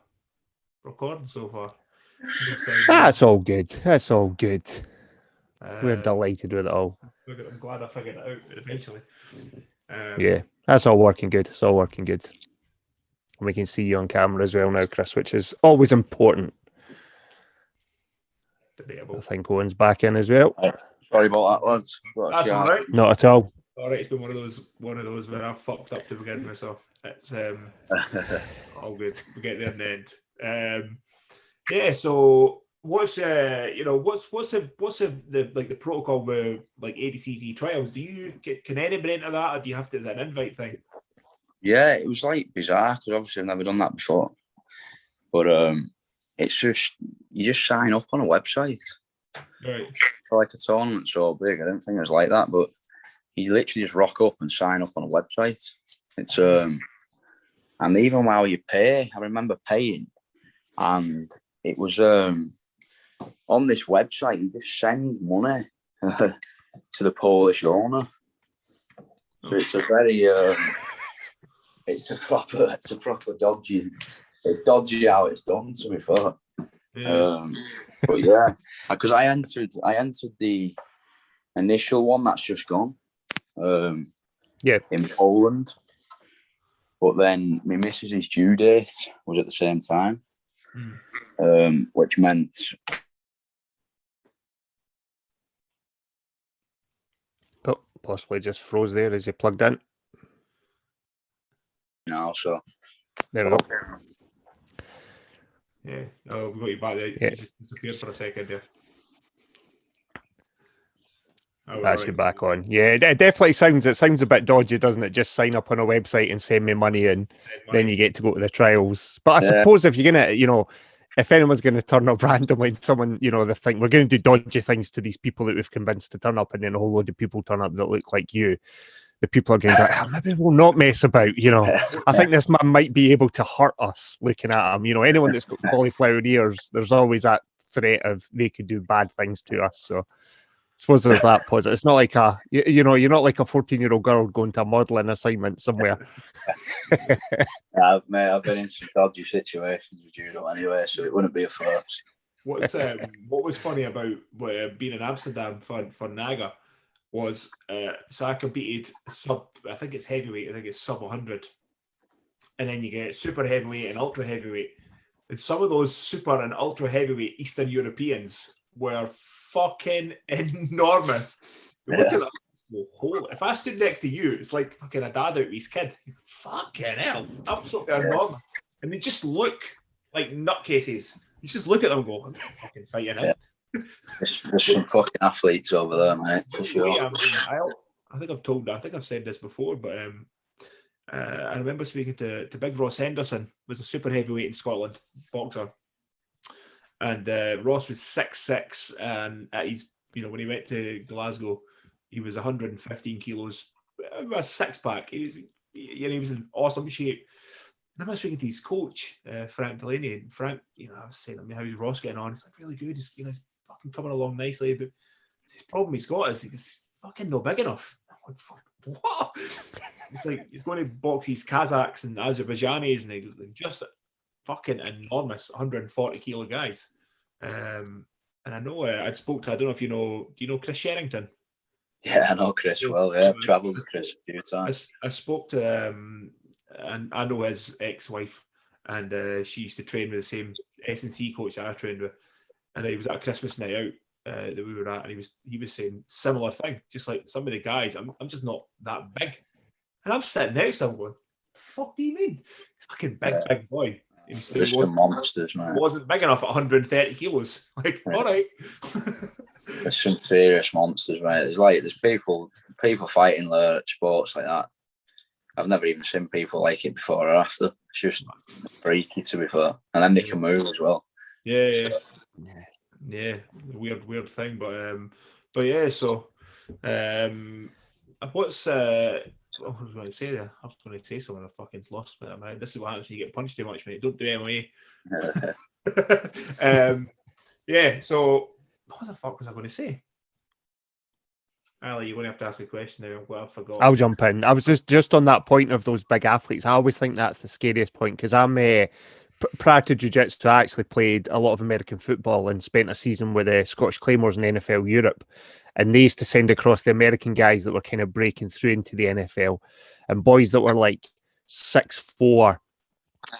recording so far. That's all good. That's all good. We're delighted with it all. I'm glad I figured it out eventually. Yeah, that's all working good. It's all working good. And we can see you on camera as well now, Chris, which is always important. Debatable. I think Owen's back in as well. Sorry about that, lads. That's all right. Not at all. All right, it's been one of those where I fucked up to begin with, so it's all good. We get there in the end. So what's the protocol with like ADCC trials? Can anybody enter that, or do you have to? Is it an invite thing? Yeah, it was like bizarre because obviously I've never done that before. But it's just you just sign up on a website. Right. For like a tournament so big, I didn't think it was like that, but you literally just rock up and sign up on a website. It's and even while you pay, I remember paying, and it was on this website. You just send money to the Polish owner. So it's a very it's a proper dodgy. It's dodgy how it's done, to be fair. Yeah. But yeah, because I entered the initial one that's just gone. In Poland. But then my missus' due date was at the same time, which meant possibly just froze there as you plugged in. So there we go. Yeah. Oh, we got you back there. Yeah. You just disappeared for a second there. Oh, That's right. you back on. Yeah, it definitely sounds a bit dodgy, doesn't it? Just sign up on a website and send me money, and then you get to go to the trials. But I suppose if you're gonna, if anyone's going to turn up randomly, and someone, they think we're going to do dodgy things to these people that we've convinced to turn up, and then a whole load of people turn up that look like you, the people are going to be like, maybe we'll not mess about. I think this man might be able to hurt us looking at him. Anyone that's got cauliflower ears, there's always that threat of they could do bad things to us. So I suppose there's that positive. It's not like you're not like a 14-year-old girl going to a modelling assignment somewhere. Yeah, mate, I've been in some dodgy situations with judo anyway, so it wouldn't be a first. What was funny about being in Amsterdam for NAGA was so I competed I think it's heavyweight, I think it's sub 100, and then you get super heavyweight and ultra heavyweight, and some of those super and ultra heavyweight Eastern Europeans were fucking enormous. Look at that. If I stood next to you, it's like fucking a dad out with his kid. Fucking hell, absolutely enormous. And they just look like nutcases. You just look at them and go, I'm not fucking fighting him. There's some fucking athletes over there, mate, for sure. I think I've said this before, but I remember speaking to Big Ross Henderson, was a super heavyweight in Scotland, boxer. And Ross was 6'6", and at his, when he went to Glasgow, he was 115 kilos, a six-pack. He was in awesome shape. And I remember speaking to his coach, Frank Delaney, and Frank, I was saying to him, how's Ross getting on? He's like, really good. He's, he's fucking coming along nicely. But his problem he's got is he's fucking not big enough. I'm like, what? It's like he's going to box these Kazakhs and Azerbaijanis, and they're just fucking enormous 140 kilo guys. And I know I don't know if do you know Chris Sherrington? Yeah, I know Chris well. Yeah, I've travelled with Chris a few times. I spoke to and I know his ex-wife, and she used to train with the same S&C coach that I trained with, and he was at a Christmas night out that we were at, and he was saying similar thing, just like some of the guys, I'm just not that big, and I'm sitting next to him going, the fuck do you mean? Fucking big boy. Just the monsters, man. Wasn't big enough at 130 kilos. Like, all right. There's some serious monsters, right? There's people fighting sports like that. I've never even seen people like it before or after. It's just freaky, to be fair. And then they can move as well. Yeah. Weird thing, but yeah. So, what's what was I going to say there? I was going to say something. I fucking lost my mind. This is what happens when you get punched too much, mate. Don't do MMA. Yeah. So, what the fuck was I going to say? Ali, you're going to have to ask a question now. Well, I forgot. I'll jump in. I was just on that point of those big athletes. I always think that's the scariest point, because I'm prior to jiu-jitsu, I actually played a lot of American football and spent a season with the Scottish Claymores in NFL Europe. And they used to send across the American guys that were kind of breaking through into the NFL, and boys that were like 6'4",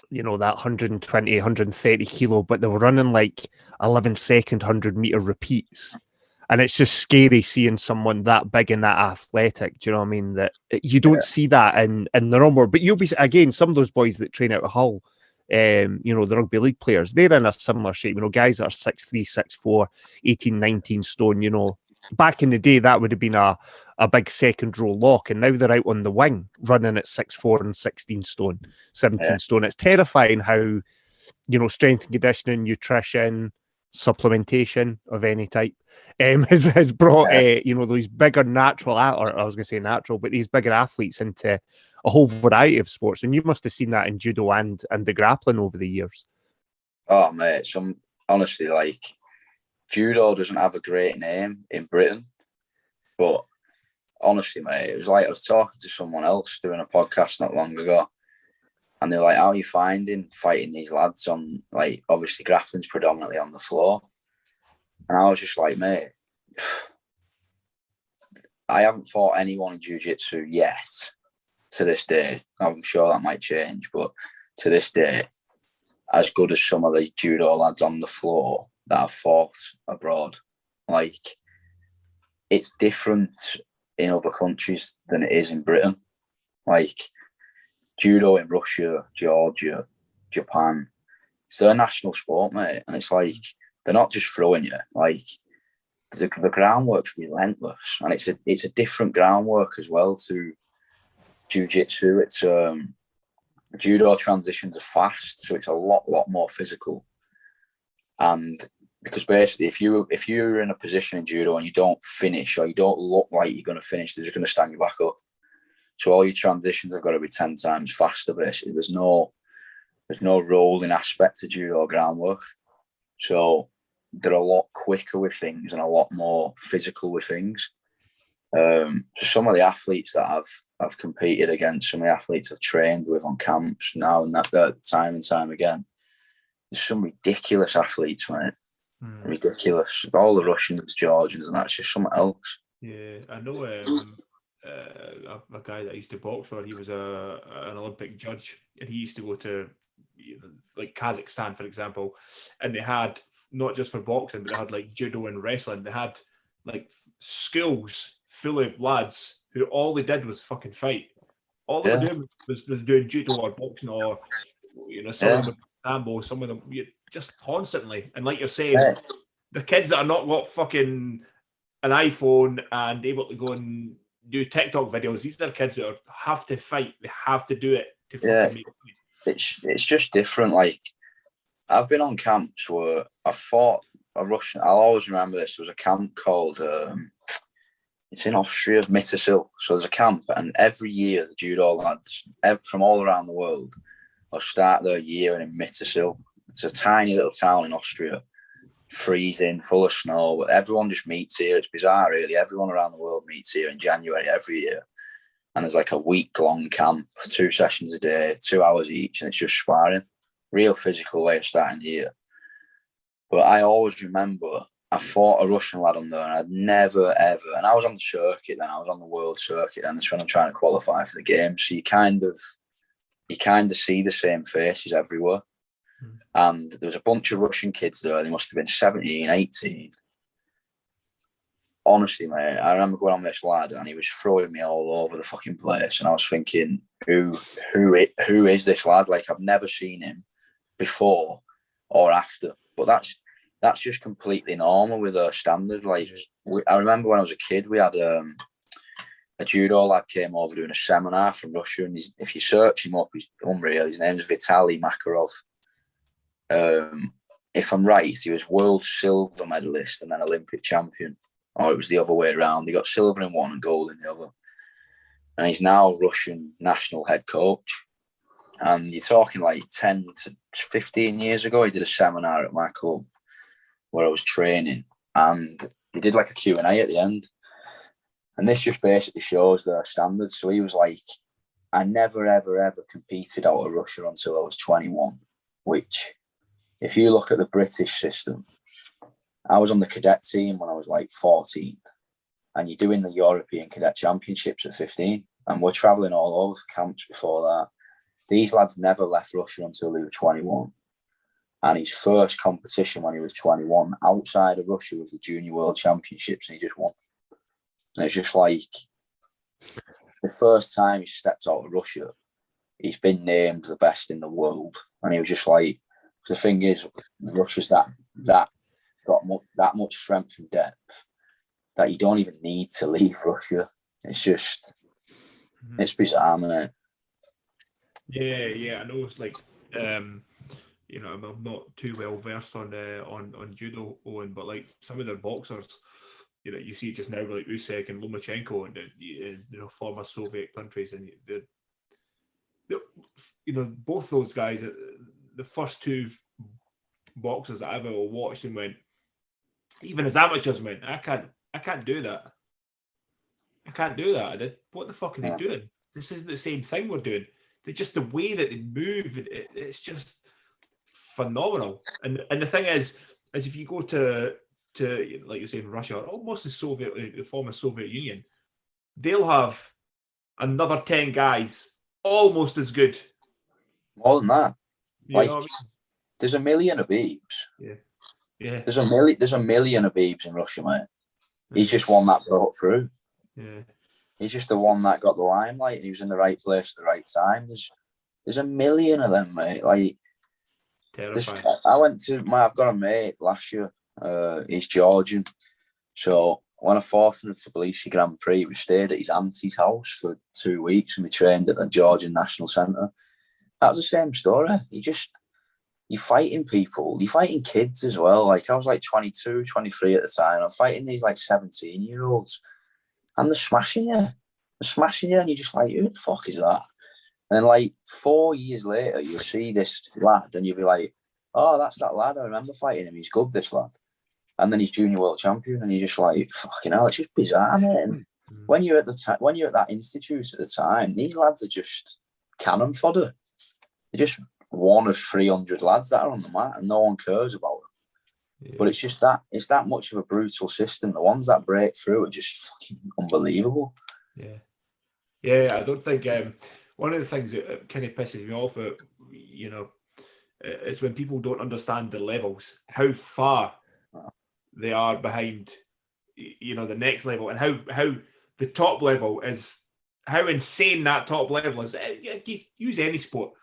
that 120, 130 kilo, but they were running like 11-second 100-meter repeats. And it's just scary seeing someone that big and that athletic. Do you know what I mean? That you don't see that in the normal. But you'll be, again, some of those boys that train out of Hull, the rugby league players. They're in a similar shape, guys that are 6'3", 6'4", 18, 19 stone, back in the day, that would have been a big second row lock, and now they're out on the wing running at 6'4" and 16 stone, 17 stone. It's terrifying how, strength and conditioning, nutrition, supplementation of any type has brought, these bigger these bigger athletes into a whole variety of sports. And you must have seen that in judo and the grappling over the years. Oh, mate, honestly, like, judo doesn't have a great name in Britain, but honestly, mate, it was like I was talking to someone else doing a podcast not long ago, and they're like, how are you finding fighting these lads on, like, obviously grappling's predominantly on the floor? And I was just like, mate, I haven't fought anyone in jiu-jitsu yet to this day. I'm sure that might change, but to this day, as good as some of the judo lads on the floor that have fought abroad. Like, it's different in other countries than it is in Britain. Like, judo in Russia, Georgia, Japan, it's their national sport, mate. And it's like, they're not just throwing you. Like, the groundwork's relentless. And it's a different groundwork as well to jiu-jitsu. It's judo transitions are fast, so it's a lot more physical. And because basically, if you're in a position in judo and you don't finish, or you don't look like you're going to finish, they're just going to stand you back up. So all your transitions have got to be 10 times faster. Basically, there's no rolling aspect to judo groundwork. So they're a lot quicker with things and a lot more physical with things. So some of the athletes that I've competed against, some of the athletes I've trained with on camps now and that time and time again, there's some ridiculous athletes, mate. Ridiculous. All the Russians, Georgians, and that's just something else. Yeah, I know a guy that I used to box for. He was an Olympic judge, and he used to go to like Kazakhstan, for example, and they had, not just for boxing, but they had like judo and wrestling. They had like schools full of lads who all they did was fucking fight. All they were doing was doing judo or boxing, or some of them sambo, some of them just constantly. And like you're saying, the kids that are not got fucking an iPhone and able to go and do TikTok videos, these are kids that have to fight. They have to do it to fucking make it. It's just different. Like, I've been on camps where I fought a Russian. I'll always remember this. There was a camp called it's in Austria, Mittersill. So there's a camp, and every year the judo lads from all around the world will start their year in Mittersill. It's a tiny little town in Austria, freezing, full of snow. But everyone just meets here. It's bizarre, really. Everyone around the world meets here in January every year. And there's like a week-long camp, 2 sessions a day, 2 hours each, and it's just sparring. Real physical way of starting the year. But I always remember I fought a Russian lad on there, and I'd never, ever, and I was on the circuit then, I was on the world circuit, and that's when I'm trying to qualify for the games. So you kind of see the same faces everywhere. And there was a bunch of Russian kids there. They must have been 17, 18. Honestly, mate, I remember going on this lad, and he was throwing me all over the fucking place. And I was thinking, who is this lad? Like, I've never seen him before or after. But that's just completely normal with our standard. Like, I remember when I was a kid, we had a judo lad came over doing a seminar from Russia, and if you search him up, he's unreal. His name's Vitaly Makarov. If I'm right, he was world silver medalist and then Olympic champion. Or it was the other way around. He got silver in one and gold in the other. And he's now Russian national head coach. And you're talking like 10 to 15 years ago, he did a seminar at my club where I was training. And he did like a Q&A at the end. And this just basically shows their standards. So he was like, I never, ever, ever competed out of Russia until I was 21, which, if you look at the British system, I was on the cadet team when I was like 14, and you're doing the European Cadet Championships at 15, and we're travelling all over for camps before that. These lads never left Russia until they were 21. And his first competition when he was 21 outside of Russia was the Junior World Championships, and he just won. And it's just like the first time he stepped out of Russia, he's been named the best in the world, and he was just like, the thing is, Russia's that got that much strength and depth that you don't even need to leave Russia. It's just, it's bizarre, man. Yeah, I know. It's like, I'm not too well versed on judo, Owen, but like some of their boxers, you see just now like Usyk and Lomachenko and former Soviet countries, and both those guys, the first two boxers that I've ever watched and went, even as amateurs, went, I can't do that. I can't do that. What the fuck are they doing? This isn't the same thing we're doing. They're just the way that they move. It's just phenomenal. And the thing is if you go to like you're saying, Russia, or almost the former Soviet Union, they'll have another 10 guys almost as good. More than that. Like, there's a million Habibs. Yeah. There's a million Habibs in Russia, mate. He's just one that broke through. Yeah. He's just the one that got the limelight. He was in the right place at the right time. There's a million of them, mate. Like, terrifying. I've got a mate last year. He's Georgian. So when I fought in the Tbilisi Grand Prix, we stayed at his auntie's house for 2 weeks and we trained at the Georgian National Centre. That was the same story. You're fighting people. You're fighting kids as well. Like, I was like 22, 23 at the time. I'm fighting these like 17-year-olds. And they're smashing you. And you're just like, who the fuck is that? And then like 4 years later, you'll see this lad and you'll be like, oh, that's that lad. I remember fighting him. He's good, this lad. And then he's junior world champion. And you're just like, fucking hell, it's just bizarre, mate. And when you're at that institute at the time, these lads are just cannon fodder. They're just one of 300 lads that are on the mat and no one cares about them. Yeah. But it's that much of a brutal system. The ones that break through are just fucking unbelievable. Yeah, I don't think one of the things that kind of pisses me off, is when people don't understand the levels, how far they are behind, the next level, and how the top level is, how insane that top level is. Use any sport,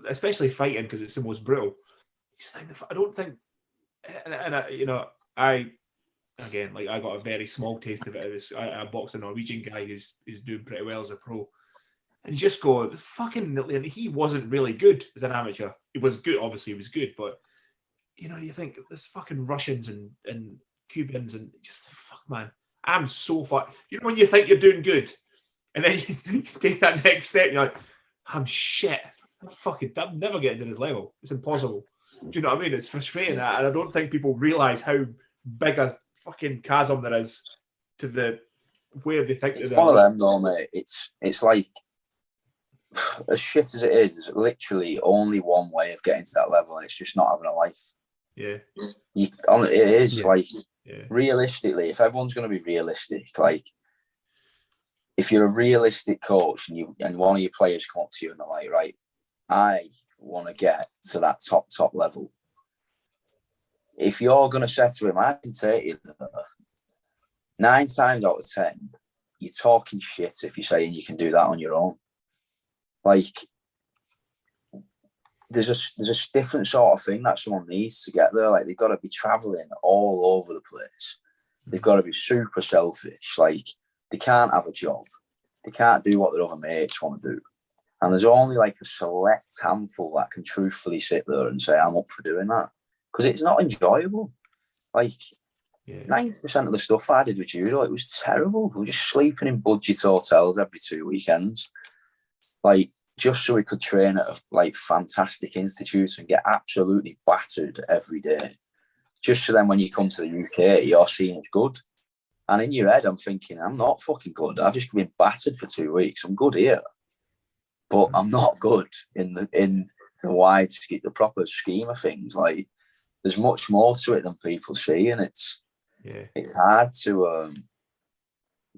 especially fighting, because it's the most brutal. I don't think, I got a very small taste of it. I boxed a Norwegian guy who's doing pretty well as a pro, and you just go, he wasn't really good as an amateur. He was good, obviously he was good, but you think this fucking Russians and Cubans and just fuck, man, I'm so far. When you think you're doing good, and then you take that next step, you're like, I'm shit. I'm never getting to this level. It's impossible. Do you know what I mean? It's frustrating, and I don't think people realise how big a fucking chasm there is to the where they think it's one of them, though, mate. It's like, as shit as it is, there's literally only one way of getting to that level, and it's just not having a life. Yeah. It is realistically, if everyone's going to be realistic, like, if you're a realistic coach and one of your players come up to you and they're like, right, I want to get to that top level. If you're going to say to him, I can take you there, 9 times out of 10, you're talking shit if you're saying you can do that on your own. Like, there's a different sort of thing that someone needs to get there. Like, they've got to be traveling all over the place. They've got to be super selfish. Like, they can't have a job. They can't do what their other mates want to do. And there's only like a select handful that can truthfully sit there and say, I'm up for doing that. Because it's not enjoyable. Like, 90% of the stuff I did with judo, it was terrible. We were just sleeping in budget hotels every 2 weekends. Like, just so we could train at like fantastic institutes and get absolutely battered every day. Just so then when you come to the UK, you're seen as good. And in your head, I'm thinking, I'm not fucking good. I've just been battered for 2 weeks. I'm good here. But I'm not good in the the proper scheme of things. Like, there's much more to it than people see, and it's hard to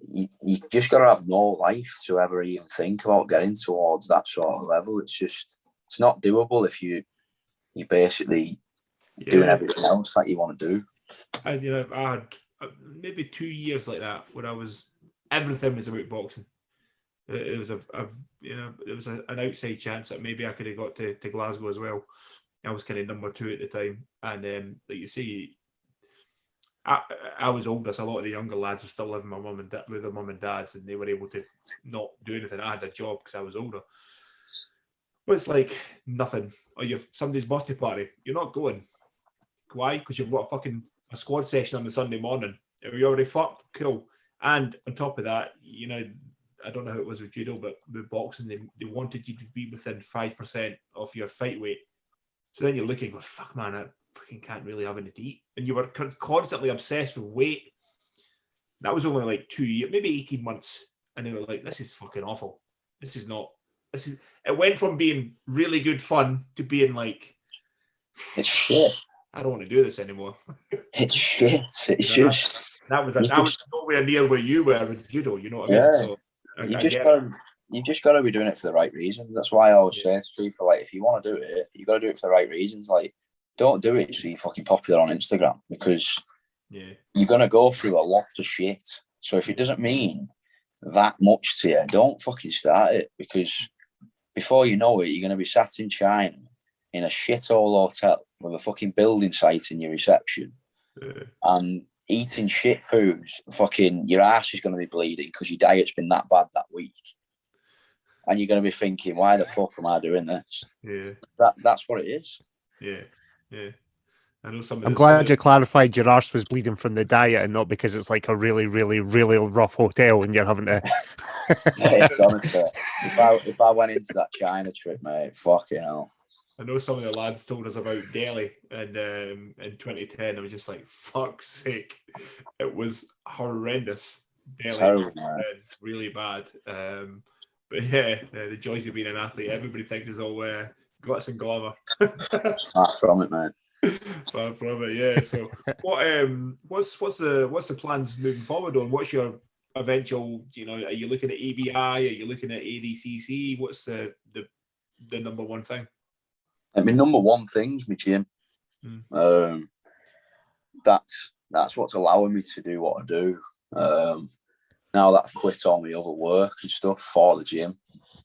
you just got to have no life to ever even think about getting towards that sort of level. It's not doable if you basically doing everything else that you want to do. And I had maybe 2 years like that where everything was about boxing. It was an outside chance that maybe I could have got to Glasgow as well. I was kind of number 2 at the time, and like you see, I was older, so a lot of the younger lads were still living with their mum and dads, and they were able to not do anything. I had a job because I was older. But it's like nothing. Or you've somebody's birthday party, you're not going. Why? Because you've got a squad session on the Sunday morning. Are you already fucked? Cool. And on top of that, I don't know how it was with judo, but with boxing, they wanted you to be within 5% of your fight weight. So then you're looking, well, fuck, man, I fucking can't really have anything to eat. And you were constantly obsessed with weight. That was only like 2 years, maybe 18 months. And they were like, this is fucking awful. It went from being really good fun to being like, it's shit. I don't want to do this anymore. It's shit. It's just... That was nowhere near where you were with judo, you know what I mean? So, you've just got to be doing it for the right reasons. That's why I always say to people, like, if you want to do it, you got to do it for the right reasons. Like, don't do it so you're fucking popular on Instagram, because you're going to go through a lot of shit. So if it doesn't mean that much to you, don't fucking start it, because before you know it, you're going to be sat in China in a shithole hotel with a fucking building site in your reception and eating shit foods. Fucking your ass is going to be bleeding because your diet's been that bad that week. And you're going to be thinking, why the fuck am I doing this? Yeah. That's what it is. Yeah. I know I'm glad you clarified your arse was bleeding from the diet and not because it's like a really, really, really rough hotel and you're having to... It's honestly, if I went into that China trip, mate, fucking hell. I know some of the lads told us about Delhi and in 2010. I was just like, fuck's sake. It was horrendous. Delhi, terrible, really bad. But yeah, the joys of being an athlete. Everybody thinks it's all glitz and glamour. Far from it, mate. Far from it, yeah. So, what's the plans moving forward on? What's your eventual? Are you looking at ABI? Are you looking at ADCC? What's the number one thing? I mean, number one thing's my gym. That's what's allowing me to do what I do. Now that I've quit all my other work and stuff for the gym,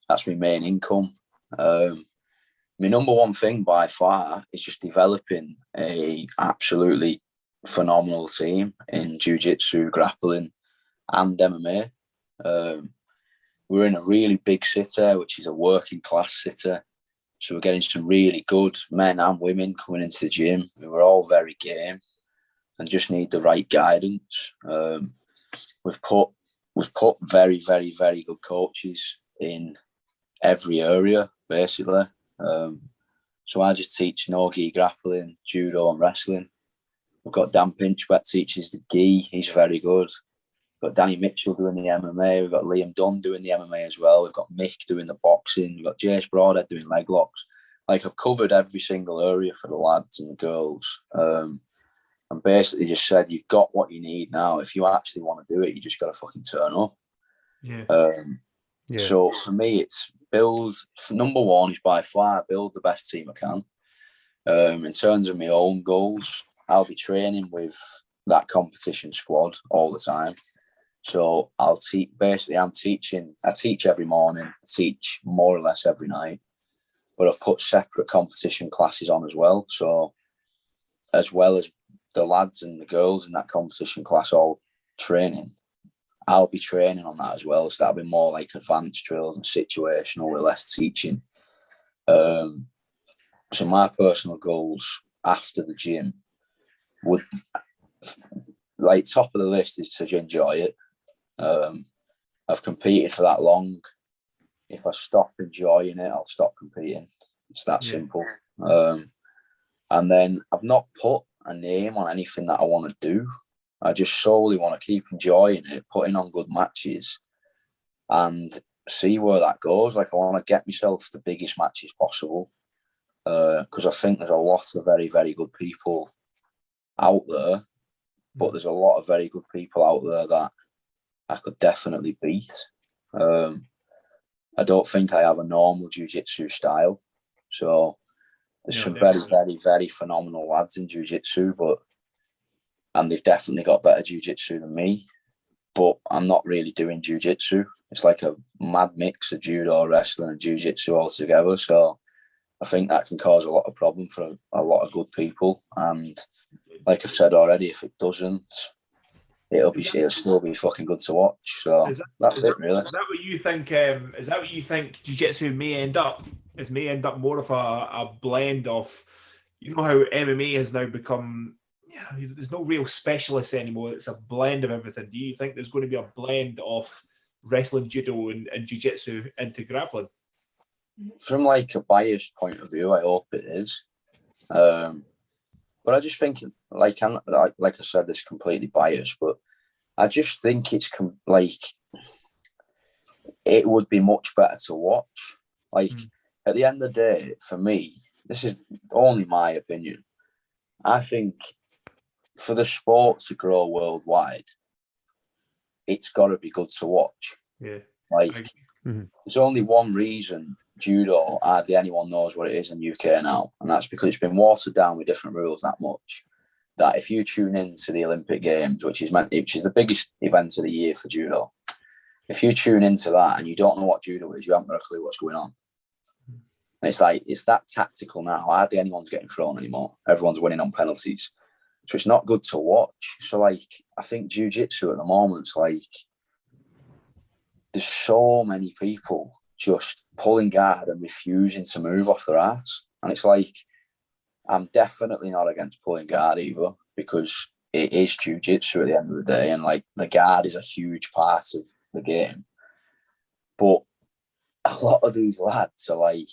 that's my main income. My number one thing by far is just developing a absolutely phenomenal team in jiu-jitsu, grappling, and MMA. We're in a really big city, which is a working class city. So we're getting some really good men and women coming into the gym. We're all very game and just need the right guidance. We've put very, very, very good coaches in every area, basically. So I just teach no-gi grappling, judo and wrestling. We've got Dan Pinch that teaches the gi. He's very good. We've got Danny Mitchell doing the MMA. We've got Liam Dunn doing the MMA as well. We've got Mick doing the boxing. We've got Jace Broadhead doing leg locks. Like, I've covered every single area for the lads and the girls. And basically just said, you've got what you need now. If you actually want to do it, you just got to fucking turn up. So for me, it's number one is by far build the best team I can. In terms of my own goals, I'll be training with that competition squad all the time. So I'll teach. Basically, I teach every morning. I teach more or less every night. But I've put separate competition classes on as well. So as well as the lads and the girls in that competition class all training, I'll be training on that as well. So that'll be more like advanced drills and situational with less teaching. So my personal goals after the gym would, like, top of the list is to enjoy it. I've competed for that long. If I stop enjoying it, I'll stop competing. It's that simple. And then I've not put a name on anything that I want to do. I just solely want to keep enjoying it, putting on good matches and see where that goes. Like, I want to get myself the biggest matches possible, because I think there's a lot of very, very good people out there, but there's a lot of very good people out there that I could definitely beat. I don't think I have a normal jiu-jitsu style. So there's some very, very, very phenomenal lads in jiu-jitsu, and they've definitely got better jiu-jitsu than me. But I'm not really doing jiu-jitsu. it's like a mad mix of judo, wrestling, and jiu-jitsu all together. So I think that can cause a lot of problem for a lot of good people. And like I've said already, if it doesn't, it'll still be fucking good to watch. So that's it, really. Is that what you think? Is that what you think jiu-jitsu may end up? It may end up more of a blend of, you know, how MMA has now become. Yeah, there's no real specialists anymore. It's a blend of everything. Do you think there's going to be a blend of wrestling, judo, and jiu-jitsu into grappling? From like a biased point of view, I hope it is. But I just think, like I said, it's completely biased. But I just think it's like it would be much better to watch. Like at the end of the day, for me, this is only my opinion. I think for the sport to grow worldwide, it's got to be good to watch. Yeah. Like there's only one reason judo hardly anyone knows what it is in the UK now, and that's because it's been watered down with different rules that much that if you tune into the Olympic Games, which is the biggest event of the year for judo, if you tune into that and you don't know what judo is, you haven't got a clue what's going on. And it's like, it's that tactical now. Hardly anyone's getting thrown anymore. Everyone's winning on penalties. So it's not good to watch. So like, I think jiu-jitsu at the moment, like, there's so many people just pulling guard and refusing to move off their ass. And it's like, I'm definitely not against pulling guard either, because it is jiu-jitsu at the end of the day. And like, the guard is a huge part of the game. But a lot of these lads are like,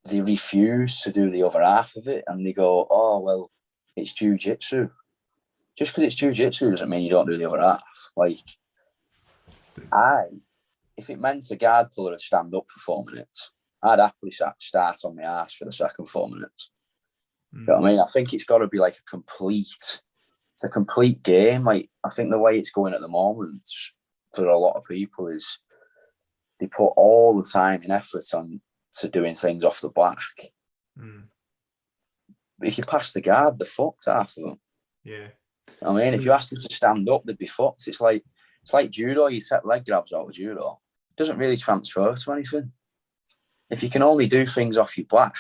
they refuse to do the other half of it. And they go, oh, well, it's jiu-jitsu. Just because it's jiu-jitsu doesn't mean you don't do the other half. Like, if it meant a guard puller would stand up for 4 minutes, I'd happily start on my ass for the second 4 minutes. You know what I mean? I think it's got to be like a complete game. Like, I think the way it's going at the moment for a lot of people is they put all the time and effort on to doing things off the back. If you pass the guard, they're fucked, half of them. Yeah. I mean, if you asked them to stand up, they'd be fucked. It's like judo. You take leg grabs out of judo. It doesn't really transfer to anything. If you can only do things off your back,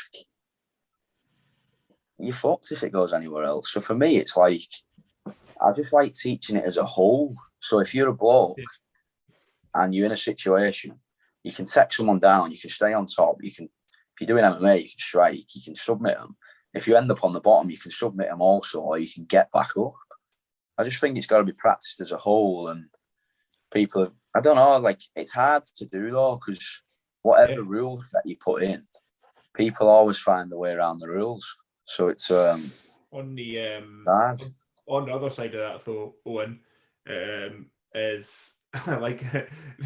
you're fucked if it goes anywhere else. So for me, it's like, I just like teaching it as a whole. So if you're a bloke and you're in a situation, you can take someone down, you can stay on top, if you're doing MMA, you can strike, you can submit them. If you end up on the bottom, you can submit them also, or you can get back up. I just think it's got to be practiced as a whole. And people, I don't know, like, it's hard to do though, because whatever rules that you put in, people always find a way around the rules. So it's on the other side of that though, Owen, is like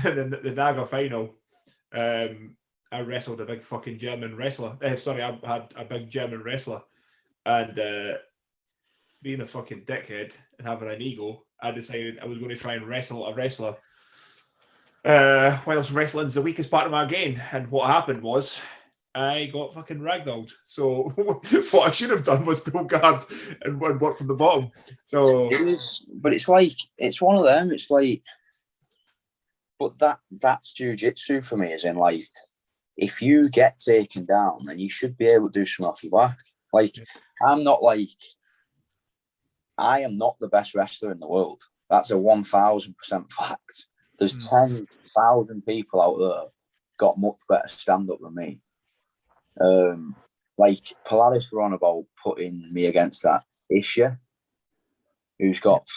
the Naga final. I wrestled a big fucking German wrestler. I had a big German wrestler, and being a fucking dickhead and having an ego, I decided I was going to try and wrestle a wrestler. Whilst wrestling's the weakest part of my game, and what happened was I got fucking ragdolled. So what I should have done was pull guard and work from the bottom. So, but it's like, it's one of them. It's like, but that's jiu-jitsu for me. As in, like, if you get taken down, then you should be able to do something off your back. Like, I am not the best wrestler in the world. That's a 1,000% fact. There's 10,000 people out there got much better stand-up than me. Like, Polaris were on about putting me against that Isha, who's got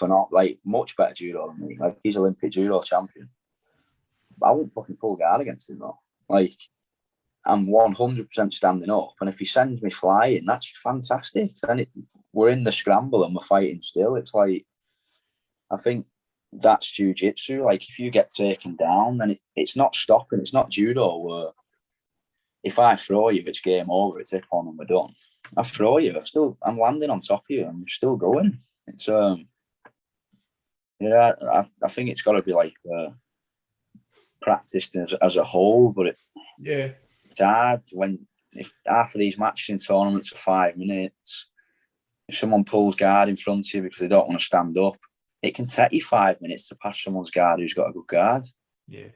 much better judo than me. Like, he's Olympic judo champion. But I won't fucking pull guard against him though. Like, I'm 100% standing up, and if he sends me flying, that's fantastic. Then we're in the scramble and we're fighting still. It's like, I think that's jiu-jitsu. Like, if you get taken down, then it's not stopping. It's not judo where if I throw you, it's game over. It's hip on and we're done. I throw you, I'm landing on top of you. I'm still going. It's I think it's got to be like practiced as a whole, but it's hard if after these matches in tournaments for 5 minutes, if someone pulls guard in front of you because they don't want to stand up, it can take you 5 minutes to pass someone's guard who's got a good guard. Yeah.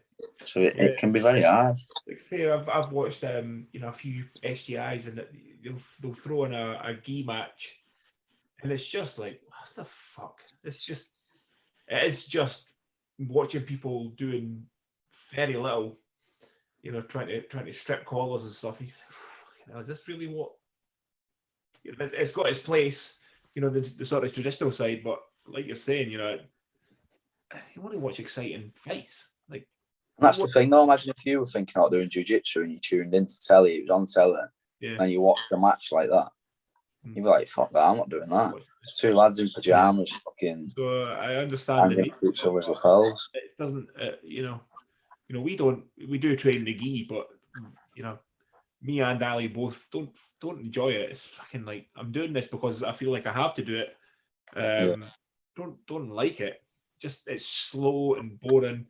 So it can be very hard. Like I say, I've watched a few SGIs, and they'll throw in a gi match, and it's just like, what the fuck? It is just watching people doing very little, trying to strip collars and stuff. Is this really what? It's got its place, the sort of traditional side, but like you're saying, you want to watch exciting fights. Like, and that's the thing, though. Imagine if you were thinking about doing jiu-jitsu and you tuned into telly, it was on telly, and you watched a match like that. You'd be like, fuck that, I'm not doing that. It's two lads in pajamas fucking. So I understand that each other's lapels. It doesn't, we do train the gi, but me and Ali both don't enjoy it. It's fucking like, I'm doing this because I feel like I have to do it. Don't like it. Just, it's slow and boring.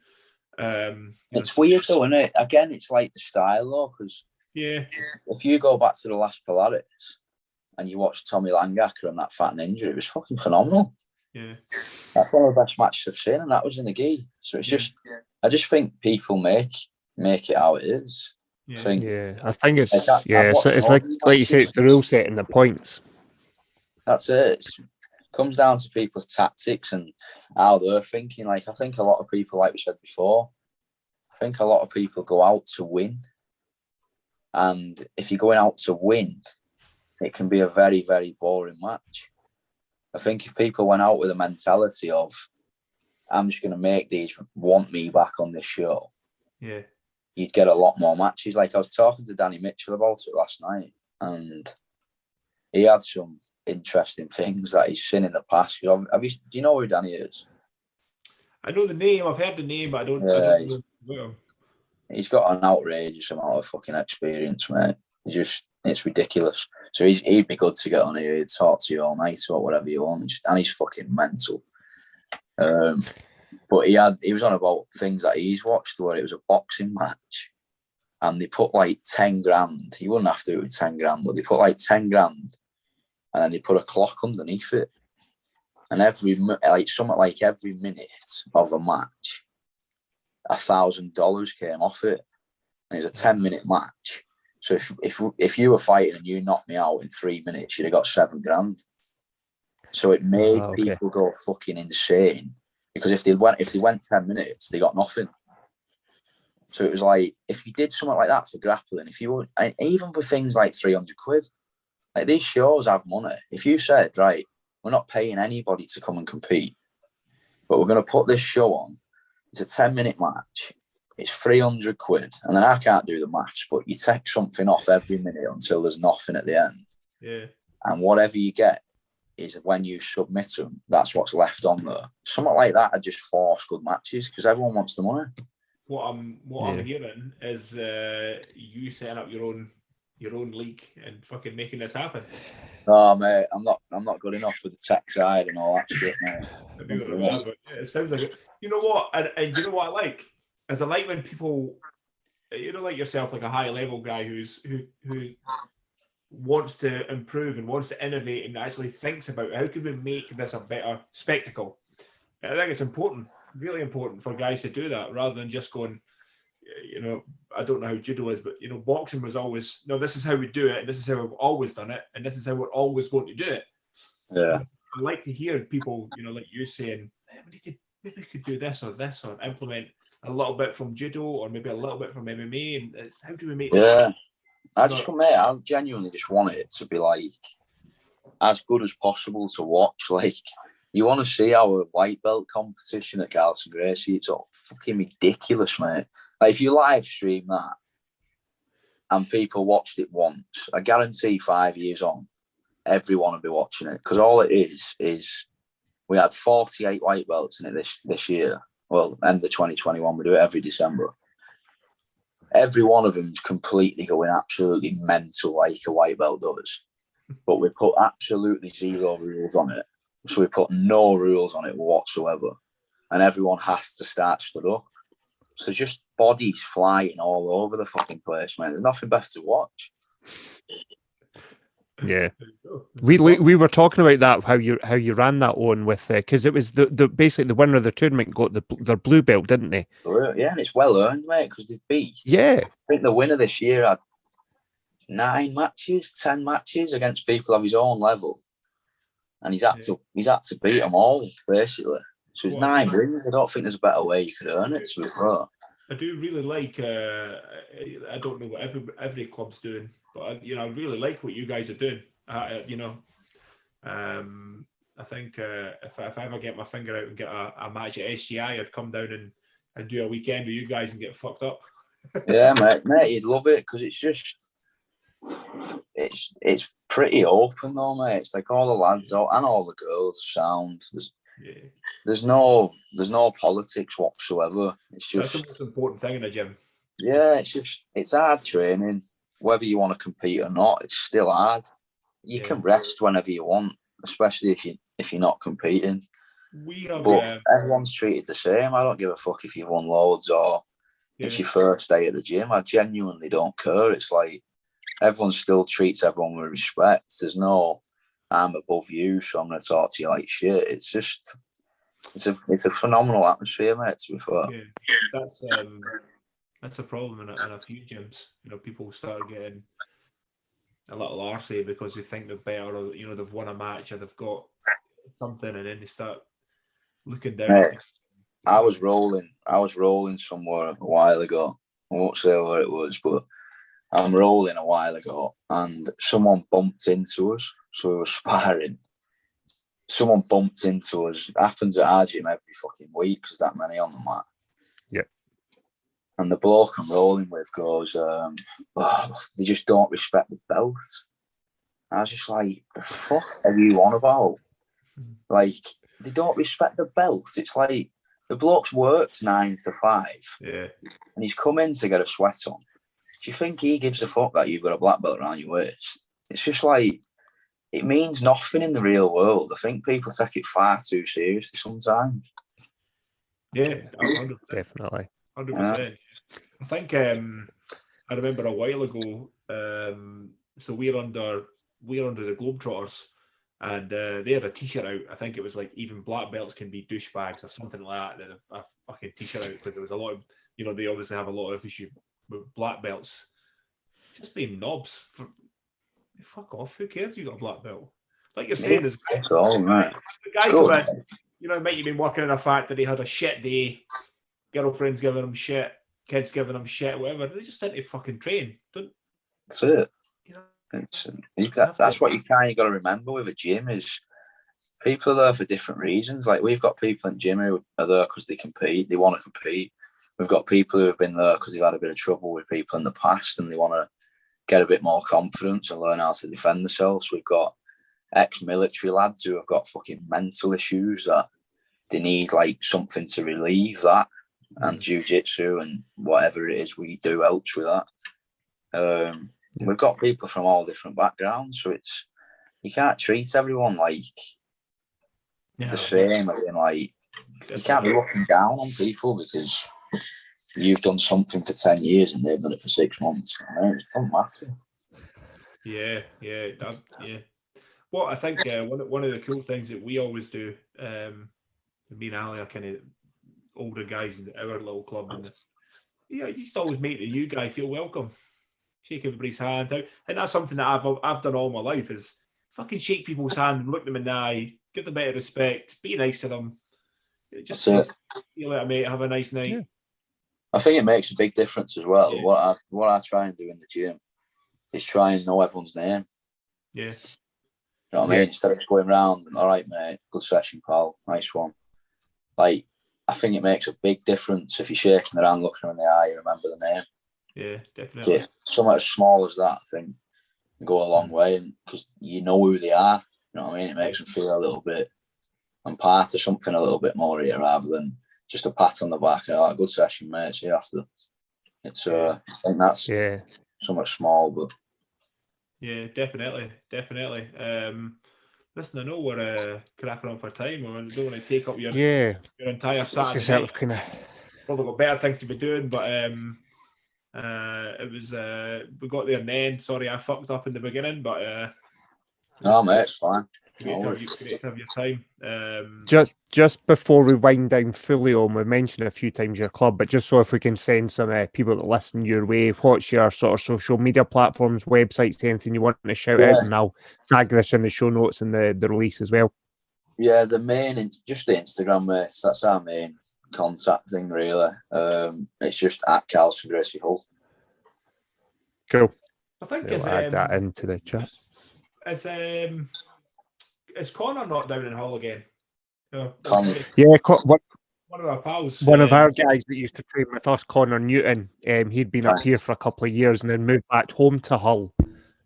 It's weird though, isn't it? Again, it's like the style though, because if you go back to the last Polaris and you watch Tommy Langacker and that fat ninja, it was fucking phenomenal. Yeah, that's one of the best matches I've seen, and that was in the gi. So it's just, I just think people make it how it is. I think it's it's like you say, it's the rule set and the points. That's it. It comes down to people's tactics and how they're thinking. Like, I think a lot of people, like we said before, I think a lot of people go out to win. And if you're going out to win, it can be a very, very boring match. I think if people went out with a mentality of, I'm just going to make these want me back on this show, you'd get a lot more matches. Like, I was talking to Danny Mitchell about it last night, and he had some interesting things that he's seen in the past. Do you know who Danny is? I know the name. I've heard the name, but I don't know. He's got an outrageous amount of fucking experience, mate. It's ridiculous. So he'd be good to get on here. He'd talk to you all night or whatever you want, and he's fucking mental. But he was on about things that he's watched where it was a boxing match, and they put like 10 grand. You wouldn't have to do it with 10 grand, but they put like 10 grand, and then they put a clock underneath it, and every minute of a match, $1,000 came off it, and it's a 10-minute match. So if you were fighting and you knocked me out in 3 minutes, you'd have got 7 grand. So it made people go fucking insane, because if they went 10 minutes, they got nothing. So it was like, if you did something like that for grappling, even for things like 300 quid, like, these shows have money. If you said, right, we're not paying anybody to come and compete, but we're going to put this show on, it's a 10-minute match, it's 300 quid, and then I can't do the maths, but you take something off every minute until there's nothing at the end. Yeah. And whatever you get is, when you submit them, that's what's left on there. Something like that are just force good matches, because everyone wants the money. What I'm hearing is you setting up your own league and fucking making this happen. Oh, mate, I'm not good enough with the tech side and all that shit, mate. It sounds like it. You know what? And you know what I like? Is I like when people, like yourself, like a high level guy who wants to improve and wants to innovate and actually thinks about how can we make this a better spectacle. I think it's important, really important, for guys to do that, rather than just going, I don't know how judo is, but boxing was always, no, this is how we do it, and this is how we've always done it, and this is how we're always going to do it. Yeah. I like to hear people, like you saying, maybe we could do this, or implement a little bit from judo, or maybe a little bit from MMA, and it's, how do we make this? I genuinely just want it to be like as good as possible to watch. Like, you want to see our white belt competition at Carlton Gracie, it's all fucking ridiculous, mate. Like, if you live stream that and people watched it once, I guarantee 5 years on, everyone will be watching it, because all it is we had 48 white belts in it this year. Well, end of 2021, we do it every December. Every one of them's completely going absolutely mental, like a white belt does. But we put absolutely zero rules on it. So we put no rules on it whatsoever. And everyone has to start stood up. So just bodies flying all over the fucking place, man. There's nothing better to watch. Yeah. There you go. We were talking about that, how you ran that on with, because it was the basically the winner of the tournament got their blue belt, didn't they? Yeah, and it's well earned, mate, because they beat. Yeah. I think the winner this year had 10 matches against people of his own level, and he's had to beat them all basically. So it's 9 wins. I don't think there's a better way you could earn it. To be fair, I do really like. I don't know what every club's doing, but I really like what you guys are doing. I think if I ever get my finger out and get a match at SGI, I'd come down and do a weekend with you guys and get fucked up. yeah, mate, you'd love it because it's pretty open though, mate. It's like all the lads and all the girls sound. There's no politics whatsoever. It's just that's the most important thing in a gym. Yeah, it's hard training. Whether you want to compete or not, it's still hard. You can rest whenever you want, especially if you're not competing. But everyone's treated the same. I don't give a fuck if you've won loads or it's your first day at the gym. I genuinely don't care. It's like everyone still treats everyone with respect. There's no I'm above you, so I'm going to talk to you like shit. It's just it's a phenomenal atmosphere, mate. To be fair, that's a problem in a few gyms. People start getting a little arsey because they think they're better, or they've won a match or they've got something, and then they start looking down. Mate, I was rolling somewhere a while ago. I won't say where it was, but I'm rolling a while ago, and someone bumped into us. So we were sparring. Someone bumped into us. It happens at our gym every fucking week because there's that many on the mat. Yeah. And the bloke I'm rolling with goes, they just don't respect the belt. I was just like, the fuck are you on about? Like, they don't respect the belt. It's like, the bloke's worked 9 to 5. Yeah. And he's come in to get a sweat on. Do you think he gives a fuck that you've got a black belt around your waist? It's just like, it means nothing in the real world. I think people take it far too seriously sometimes. Yeah, 100%. Definitely. 100%. I think I remember a while ago. So we're under the Globetrotters, and they had a T-shirt out. I think it was like even black belts can be douchebags or something like that. They had a fucking T-shirt out because there was a lot of they obviously have a lot of issue with black belts just being knobs. Fuck off. Who cares if you got a black belt? Like you're saying, the guy come in, it might have been working in a factory, had a shit day, girlfriend's giving him shit, kids giving him shit, whatever. They just didn't fucking train. That's it. That's what you kind of got to remember with a gym is people are there for different reasons. Like we've got people in the gym who are there because they compete, they want to compete. We've got people who have been there because they've had a bit of trouble with people in the past and they want to get a bit more confidence and learn how to defend themselves. We've got ex-military lads who have got fucking mental issues that they need like something to relieve that, and jiu-jitsu and whatever it is we do helps with that. We've got people from all different backgrounds, so you can't treat everyone like the same. I mean, like you can't be looking down on people because you've done something for 10 years and they've done it for 6 months. I mean, it doesn't matter. Yeah. Well, I think one of the cool things that we always do, me and Ali are kind of older guys in our little club, and you just always make the new guy feel welcome, shake everybody's hand out, and that's something that I've done all my life is fucking shake people's hand and look them in the eye, give them a bit of respect, be nice to them, just feel like a mate, have a nice night. Yeah. I think it makes a big difference as well. Yeah. What I try and do in the gym is try and know everyone's name. Yeah. You know what I mean? Instead of going around, all right, mate, good session, pal, nice one. Like, I think it makes a big difference if you're shaking their hand, looking them in the eye, you remember the name. Yeah, definitely. Yeah. Something as small as that, I think, can go a long way because you know who they are. You know what I mean? It makes them feel a little bit, I'm part of something a little bit more here rather than just a pat on the back and a good session, mate. See you after. It's I think that's so much small, but yeah, definitely. Listen, I know we're cracking on for time. I don't want to take up your entire Saturday night. Probably got better things to be doing, but it was we got there in the end. Sorry, I fucked up in the beginning, but No, mate, it's fine. Great to have your time. Just before we wind down fully on, we mentioned a few times your club, but just so if we can send some people that listen your way, what's your sort of social media platforms, websites, anything you want to shout out, and I'll tag this in the show notes and the release as well. Yeah, just the Instagram, mate. That's our main contact thing, really. It's just at Carlson Gracie Hull. Cool. I think We'll add that into the chat. Is Connor not down in Hull again? No. Yeah, one of our pals. One of our guys that used to train with us, Connor Newton, he'd been up here for a couple of years and then moved back home to Hull.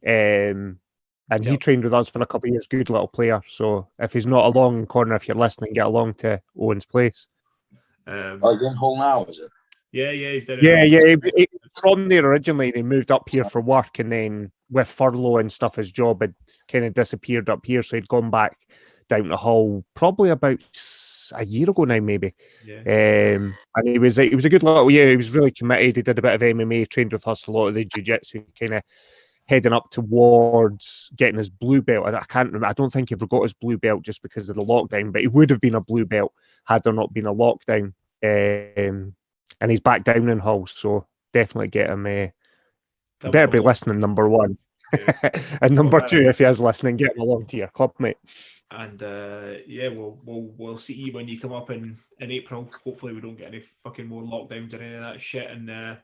And he trained with us for a couple of years. Good little player. So if he's not along, Connor, if you're listening, get along to Owen's place. He's in Hull now, is it? Yeah, he's there. He from there originally. He moved up here for work, and then with furlough and stuff, his job had kind of disappeared up here, so he'd gone back down to Hull probably about a year ago now, maybe. Yeah. And he was a good little. Yeah, he was really committed. He did a bit of MMA, trained with us a lot of the jiu-jitsu, kind of heading up towards getting his blue belt. I can't remember. I don't think he ever got his blue belt just because of the lockdown, but he would have been a blue belt had there not been a lockdown. And he's back down in Hull, so definitely get him. Better be listening, number one. Yeah. And number two, if he is listening, get him along to your club, mate. And we'll see you when you come up in April. Hopefully we don't get any fucking more lockdowns or any of that shit, and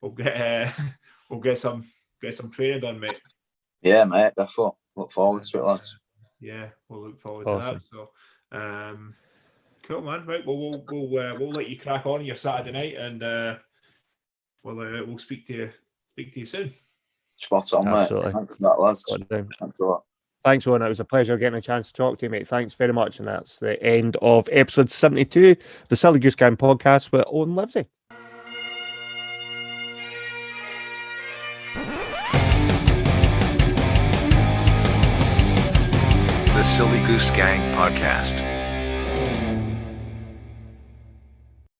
we'll get some training done, mate. Yeah, mate, definitely. Look forward to it, lads. Yeah, we'll look forward to that. So, cool, man. Right, well, we'll let you crack on your Saturday night, and we'll speak to you soon. Spot on, absolutely, mate. Thanks for that, lads. Thanks a lot. Thanks, Owen. It was a pleasure getting a chance to talk to you, mate. Thanks very much. And that's the end of episode 72, the Silly Goose Gang podcast with Owen Livesey. The Silly Goose Gang podcast.